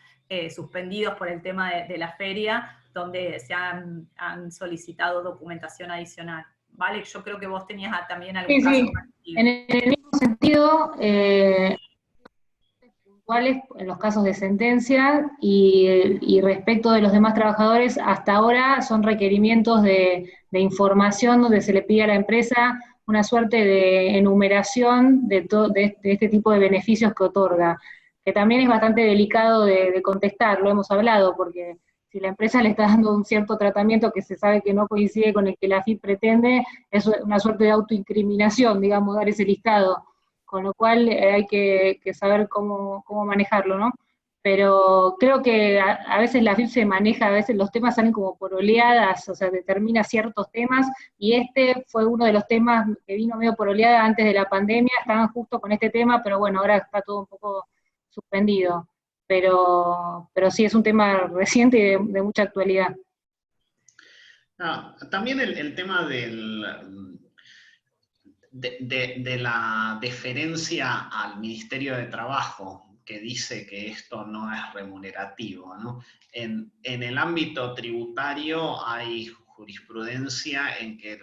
suspendidos por el tema de la feria, donde se han solicitado documentación adicional. ¿Vale? Yo creo que vos tenías también algún Sí, caso sí. parecido. En el mismo sentido, puntuales en los casos de sentencia y respecto de los demás trabajadores, hasta ahora son requerimientos de información donde se le pide a la empresa una suerte de enumeración de este tipo de beneficios que otorga, que también es bastante delicado de contestar, lo hemos hablado, porque si la empresa le está dando un cierto tratamiento que se sabe que no coincide con el que la AFIP pretende, es una suerte de autoincriminación, digamos, dar ese listado, con lo cual hay que saber cómo manejarlo, ¿no? Pero creo que a veces la AFIP se maneja, a veces los temas salen como por oleadas, o sea, determina ciertos temas, y este fue uno de los temas que vino medio por oleada antes de la pandemia, estaban justo con este tema, pero bueno, ahora está todo un poco suspendido. Pero sí es un tema reciente y de mucha actualidad. También el tema de la deferencia al Ministerio de Trabajo, que dice que esto no es remunerativo, ¿no? En el ámbito tributario hay jurisprudencia en que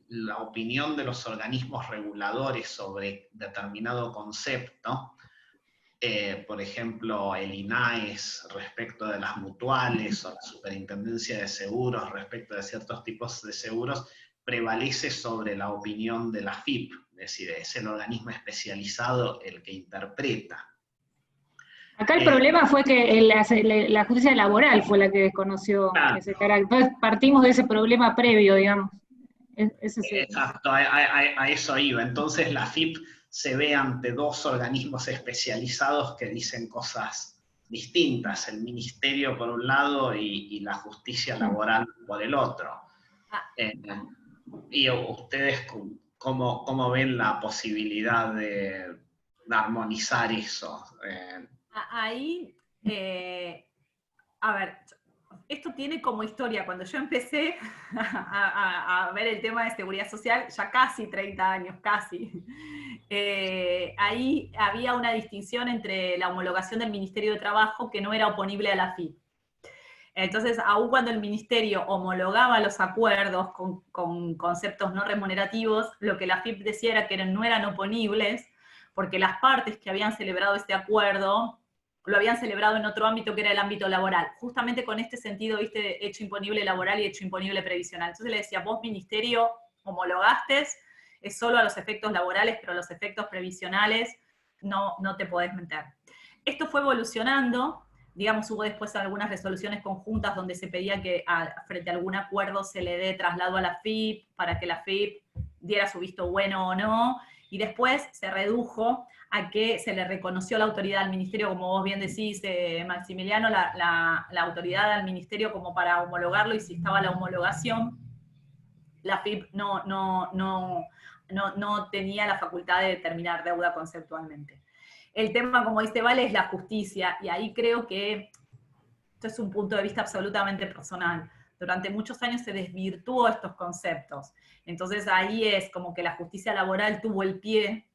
la opinión de los organismos reguladores sobre determinado concepto, por ejemplo, el INAES respecto de las mutuales o la Superintendencia de Seguros respecto de ciertos tipos de seguros, prevalece sobre la opinión de la AFIP, es decir, es el organismo especializado el que interpreta. Acá el problema fue que la justicia laboral fue la que desconoció ese carácter. Entonces partimos de ese problema previo, digamos. Exacto, a eso iba. Entonces la AFIP se ve ante dos organismos especializados que dicen cosas distintas, el ministerio por un lado y la justicia laboral por el otro. ¿Y ustedes cómo ven la posibilidad de armonizar eso? Ahí, a ver, esto tiene como historia, cuando yo empecé a ver el tema de seguridad social, ya casi 30 años, casi, ahí había una distinción entre la homologación del Ministerio de Trabajo que no era oponible a la AFIP. Entonces, aun cuando el Ministerio homologaba los acuerdos con conceptos no remunerativos, lo que la AFIP decía era que no eran oponibles, porque las partes que habían celebrado este acuerdo lo habían celebrado en otro ámbito que era el ámbito laboral, justamente con este sentido, viste, hecho imponible laboral y hecho imponible previsional. Entonces le decía, vos ministerio homologaste, es solo a los efectos laborales, pero a los efectos previsionales no te podés meter. Esto fue evolucionando, digamos, hubo después algunas resoluciones conjuntas donde se pedía que frente a algún acuerdo se le dé traslado a la AFIP para que la AFIP diera su visto bueno o no, y después se redujo a que se le reconoció la autoridad al ministerio, como vos bien decís, Maximiliano, la autoridad al ministerio como para homologarlo, y si estaba la homologación, la AFIP no tenía la facultad de determinar deuda conceptualmente. El tema, como dice Vale, es la justicia, y ahí creo que esto es un punto de vista absolutamente personal. Durante muchos años se desvirtuó estos conceptos. Entonces ahí es como que la justicia laboral tuvo el pie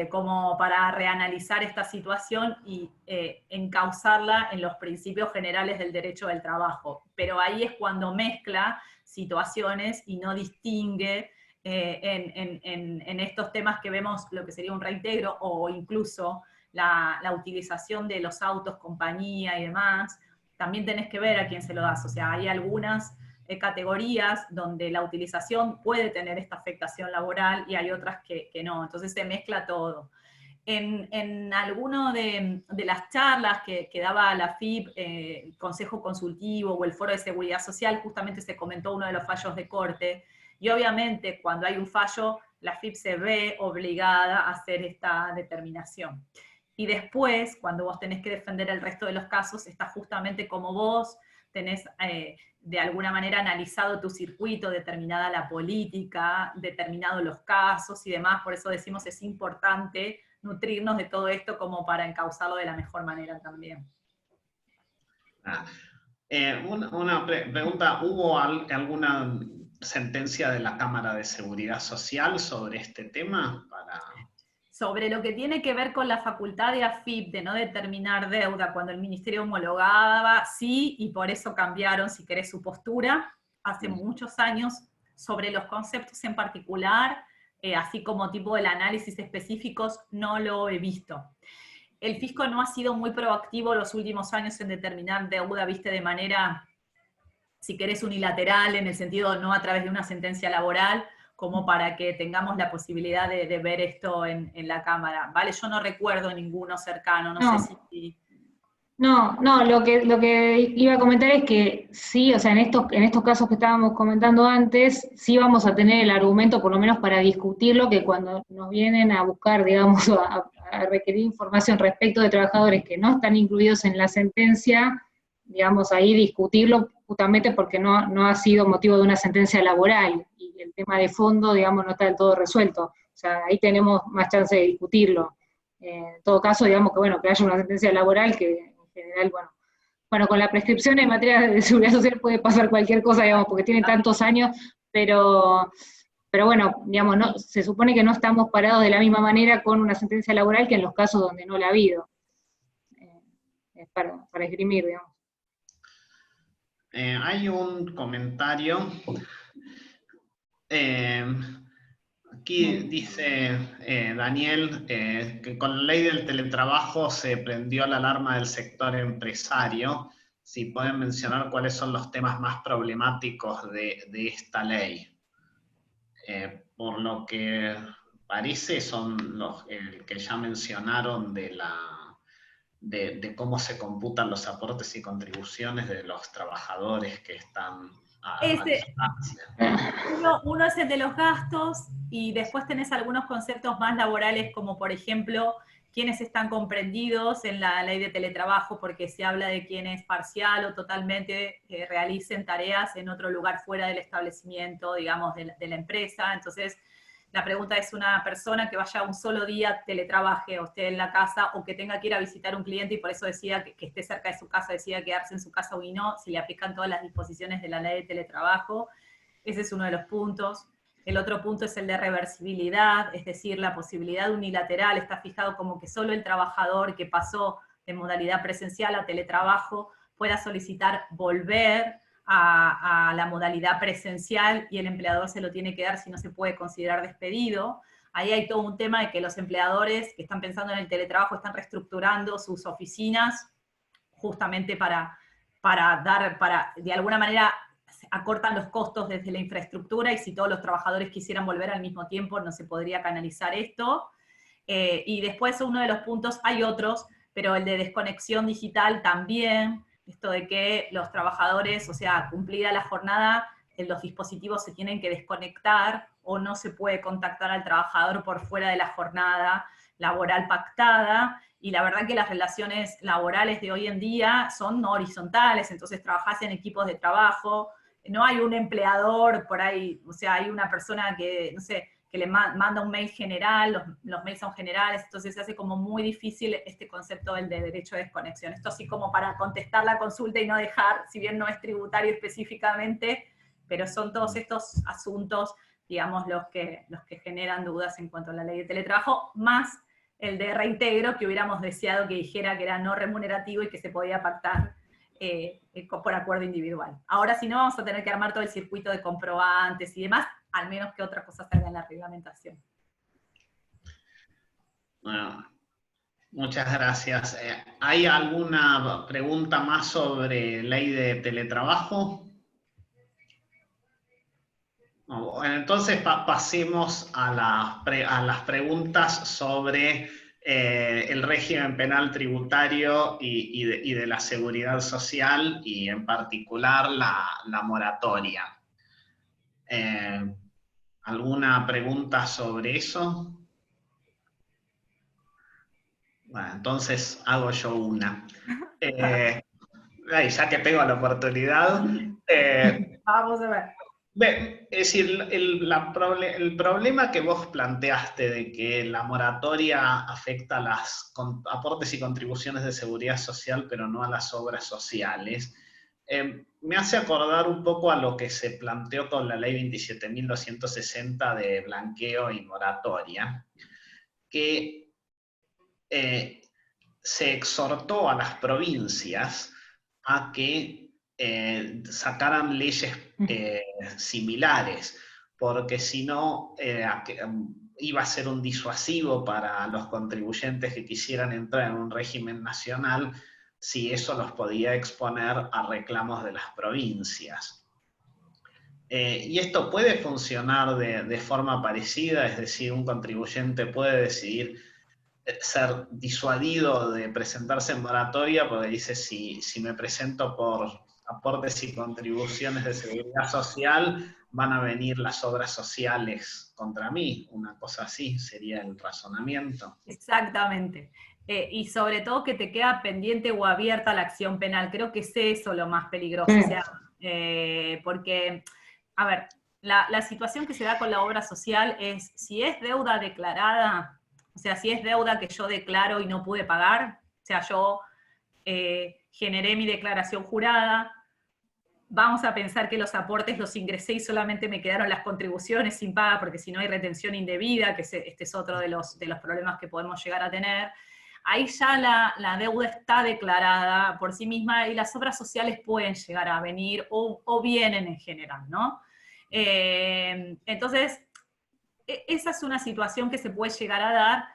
como para reanalizar esta situación y encauzarla en los principios generales del derecho del trabajo. Pero ahí es cuando mezcla situaciones y no distingue en estos temas que vemos lo que sería un reintegro o incluso la utilización de los autos, compañía y demás. También tenés que ver a quién se lo das. O sea, hay algunas categorías donde la utilización puede tener esta afectación laboral y hay otras que no, entonces se mezcla todo. En alguno de las charlas que daba la FIP, el Consejo Consultivo o el Foro de Seguridad Social, justamente se comentó uno de los fallos de corte, y obviamente cuando hay un fallo la AFIP se ve obligada a hacer esta determinación. Y después, cuando vos tenés que defender el resto de los casos, está justamente como vos tenés de alguna manera analizado tu circuito, determinada la política, determinados los casos y demás, por eso decimos es importante nutrirnos de todo esto como para encauzarlo de la mejor manera también. Una pregunta, ¿hubo alguna sentencia de la Cámara de Seguridad Social sobre este tema? Sobre lo que tiene que ver con la facultad de AFIP de no determinar deuda cuando el Ministerio homologaba, sí, y por eso cambiaron, si querés, su postura hace muchos años. Sobre los conceptos en particular, así como tipo del análisis específicos, no lo he visto. El fisco no ha sido muy proactivo los últimos años en determinar deuda, viste, de manera, si querés, unilateral, en el sentido no a través de una sentencia laboral, como para que tengamos la posibilidad de ver esto en la Cámara, ¿vale? Yo no recuerdo ninguno cercano, no sé si... No, lo que iba a comentar es que sí, o sea, en estos casos que estábamos comentando antes, sí vamos a tener el argumento, por lo menos para discutirlo, que cuando nos vienen a buscar, digamos, a requerir información respecto de trabajadores que no están incluidos en la sentencia, digamos, ahí discutirlo justamente porque no ha sido motivo de una sentencia laboral, y el tema de fondo, digamos, no está del todo resuelto. O sea, ahí tenemos más chance de discutirlo. En todo caso, digamos que, bueno, que haya una sentencia laboral que en general, bueno, con la prescripción en materia de seguridad social puede pasar cualquier cosa, digamos, porque tiene tantos años, pero bueno, digamos, se supone que no estamos parados de la misma manera con una sentencia laboral que en los casos donde no la ha habido. Es para esgrimir, digamos. Hay un comentario. Aquí dice Daniel que con la ley del teletrabajo se prendió la alarma del sector empresario. Si pueden mencionar cuáles son los temas más problemáticos de esta ley. Por lo que parece son los que ya mencionaron de cómo se computan los aportes y contribuciones de los trabajadores que están a distancia. Uno es el de los gastos, y después tenés algunos conceptos más laborales, como por ejemplo, quiénes están comprendidos en la ley de teletrabajo, porque se habla de quienes parcial o totalmente realicen tareas en otro lugar fuera del establecimiento, digamos, de la empresa. Entonces, la pregunta es: una persona que vaya un solo día, teletrabaje, o esté en la casa, o que tenga que ir a visitar a un cliente y por eso decida que esté cerca de su casa, decida quedarse en su casa o no, si le aplican todas las disposiciones de la ley de teletrabajo. Ese es uno de los puntos. El otro punto es el de reversibilidad, es decir, la posibilidad unilateral. Está fijado como que solo el trabajador que pasó de modalidad presencial a teletrabajo pueda solicitar volver a la modalidad presencial, y el empleador se lo tiene que dar si no se puede considerar despedido. Ahí hay todo un tema de que los empleadores que están pensando en el teletrabajo están reestructurando sus oficinas justamente para de alguna manera acortan los costos desde la infraestructura, y si todos los trabajadores quisieran volver al mismo tiempo no se podría canalizar esto. Y después uno de los puntos, hay otros, pero el de desconexión digital también, esto de que los trabajadores, o sea, cumplida la jornada, los dispositivos se tienen que desconectar o no se puede contactar al trabajador por fuera de la jornada laboral pactada. Y la verdad que las relaciones laborales de hoy en día son no horizontales, entonces trabajás en equipos de trabajo, no hay un empleador por ahí, o sea, hay una persona que, no sé, que le manda un mail general, los mails son generales, entonces se hace como muy difícil este concepto del de derecho de desconexión. Esto así como para contestar la consulta y no dejar, si bien no es tributario específicamente, pero son todos estos asuntos, digamos, los que generan dudas en cuanto a la ley de teletrabajo, más el de reintegro, que hubiéramos deseado que dijera que era no remunerativo y que se podía pactar por acuerdo individual. Ahora, si no, vamos a tener que armar todo el circuito de comprobantes y demás, al menos que otra cosa salga en la reglamentación. Bueno, muchas gracias. ¿Hay alguna pregunta más sobre ley de teletrabajo? Bueno, entonces pasemos a las preguntas sobre el régimen penal tributario y de la seguridad social, y en particular la moratoria. ¿Alguna pregunta sobre eso? Bueno, entonces hago yo una. Ya que tengo la oportunidad, Vamos a ver. es decir, el problema que vos planteaste de que la moratoria afecta a los aportes y contribuciones de seguridad social, pero no a las obras sociales, me hace acordar un poco a lo que se planteó con la ley 27.260 de blanqueo y moratoria, que se exhortó a las provincias a que sacaran leyes similares, porque si no iba a ser un disuasivo para los contribuyentes que quisieran entrar en un régimen nacional, si eso los podía exponer a reclamos de las provincias. Y esto puede funcionar de forma parecida, es decir, un contribuyente puede decidir ser disuadido de presentarse en moratoria porque dice, si me presento por aportes y contribuciones de seguridad social, van a venir las obras sociales contra mí. Una cosa así sería el razonamiento. Exactamente. Y sobre todo que te queda pendiente o abierta la acción penal. Creo que es eso lo más peligroso. Sí. O sea, porque, a ver, la situación que se da con la obra social es, si es deuda declarada, o sea, si es deuda que yo declaro y no pude pagar, o sea, yo generé mi declaración jurada, vamos a pensar que los aportes los ingresé y solamente me quedaron las contribuciones sin paga, porque si no hay retención indebida, que este es otro de los problemas que podemos llegar a tener. Ahí ya la deuda está declarada por sí misma y las obras sociales pueden llegar a venir o vienen en general, ¿no? Entonces, esa es una situación que se puede llegar a dar,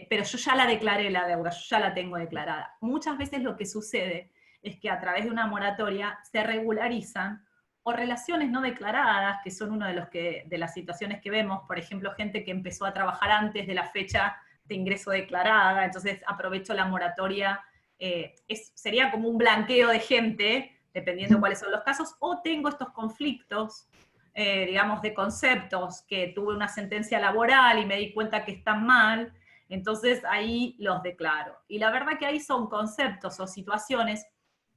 pero yo ya la declaré la deuda, yo ya la tengo declarada. Muchas veces lo que sucede es que a través de una moratoria se regularizan o relaciones no declaradas, que son una de las situaciones que vemos, por ejemplo, gente que empezó a trabajar antes de la fecha de ingreso declarada, entonces aprovecho la moratoria, sería como un blanqueo de gente, dependiendo de cuáles son los casos, o tengo estos conflictos, digamos, de conceptos, que tuve una sentencia laboral y me di cuenta que están mal, entonces ahí los declaro. Y la verdad que ahí son conceptos o situaciones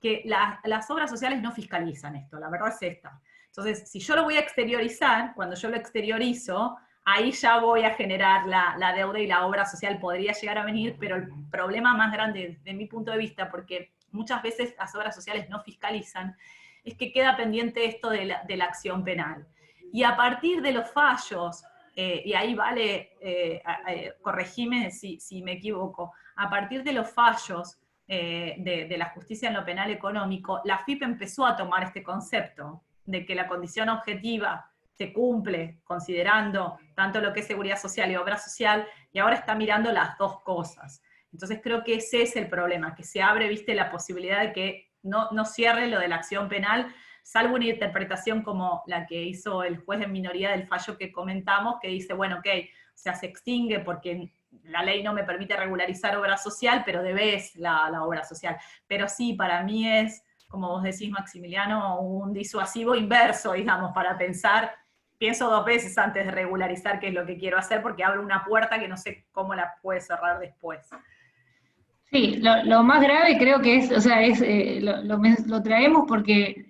que las obras sociales no fiscalizan esto, la verdad es esta. Entonces, si yo lo voy a exteriorizar, cuando yo lo exteriorizo, ahí ya voy a generar la deuda y la obra social podría llegar a venir, pero el problema más grande de mi punto de vista, porque muchas veces las obras sociales no fiscalizan, es que queda pendiente esto de la acción penal. Y a partir de los fallos, y ahí vale, corregime si me equivoco, a partir de los fallos de la justicia en lo penal económico, la FIP empezó a tomar este concepto de que la condición objetiva se cumple considerando tanto lo que es seguridad social y obra social, y ahora está mirando las dos cosas. Entonces creo que ese es el problema, que se abre, viste, la posibilidad de que no cierre lo de la acción penal, salvo una interpretación como la que hizo el juez en minoría del fallo que comentamos, que dice, bueno, ok, o sea, se extingue porque la ley no me permite regularizar obra social, pero debes la obra social. Pero sí, para mí es, como vos decís, Maximiliano, un disuasivo inverso, digamos, para pensar, pienso dos veces antes de regularizar qué es lo que quiero hacer, porque abre una puerta que no sé cómo la puede cerrar después. Sí, lo más grave creo que es, o sea, lo traemos porque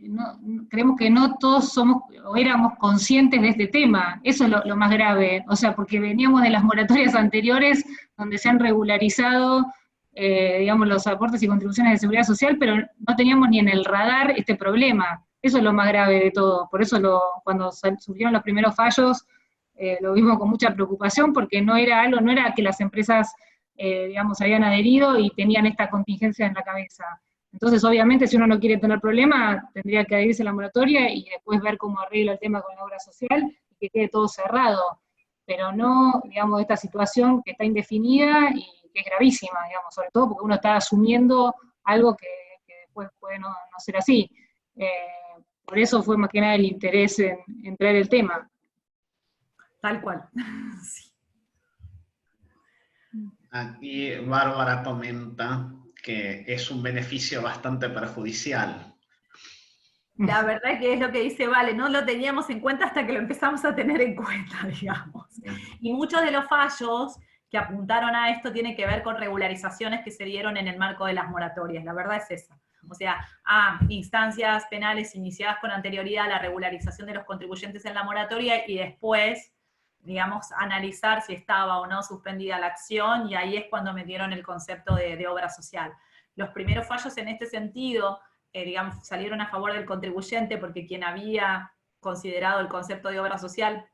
creemos que no todos somos o éramos conscientes de este tema. Eso es lo más grave. O sea, porque veníamos de las moratorias anteriores donde se han regularizado, digamos, los aportes y contribuciones de seguridad social, pero no teníamos ni en el radar este problema. Eso es lo más grave de todo. Por eso cuando surgieron los primeros fallos, lo vimos con mucha preocupación porque no era que las empresas digamos, habían adherido y tenían esta contingencia en la cabeza. Entonces, obviamente, si uno no quiere tener problema, tendría que adherirse a la moratoria y después ver cómo arregla el tema con la obra social y que quede todo cerrado. Pero no, digamos, esta situación que está indefinida y que es gravísima, digamos, sobre todo porque uno está asumiendo algo que después puede no ser así. Por eso fue más que nada el interés en traer el tema. Tal cual. Sí. Aquí Bárbara comenta que es un beneficio bastante perjudicial. La verdad que es lo que dice Vale, no lo teníamos en cuenta hasta que lo empezamos a tener en cuenta, digamos. Y muchos de los fallos que apuntaron a esto tienen que ver con regularizaciones que se dieron en el marco de las moratorias, la verdad es esa. O sea, instancias penales iniciadas con anterioridad a la regularización de los contribuyentes en la moratoria y después, digamos, analizar si estaba o no suspendida la acción, y ahí es cuando metieron el concepto de obra social. Los primeros fallos en este sentido, digamos, salieron a favor del contribuyente porque quien había considerado el concepto de obra social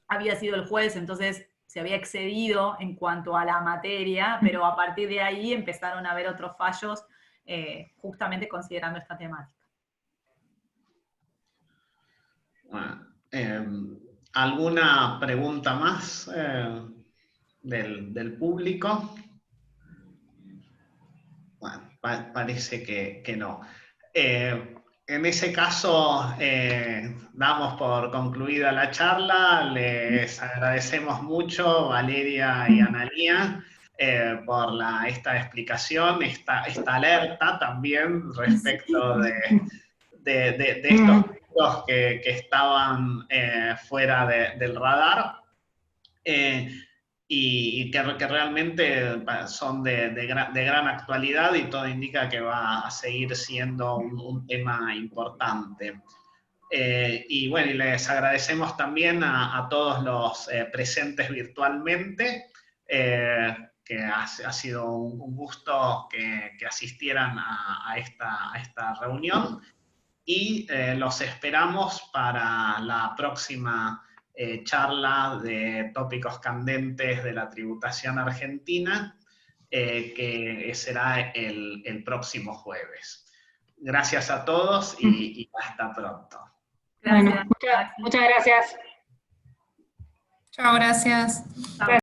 había sido el juez, entonces se había excedido en cuanto a la materia, pero a partir de ahí empezaron a haber otros fallos justamente considerando esta temática. Bueno, ¿alguna pregunta más del público? Bueno, parece que no. En ese caso, damos por concluida la charla. Les agradecemos mucho, Valeria y Analía, por esta explicación, esta alerta también respecto de estos puntos que estaban fuera del radar. Y que realmente son de gran actualidad, y todo indica que va a seguir siendo un tema importante. Y bueno, y les agradecemos también a todos los presentes virtualmente, que ha sido un gusto que asistieran a esta reunión, y los esperamos para la próxima charla de tópicos candentes de la tributación argentina, que será el próximo jueves. Gracias a todos y hasta pronto. Bueno, muchas gracias. Chao, gracias. Chao.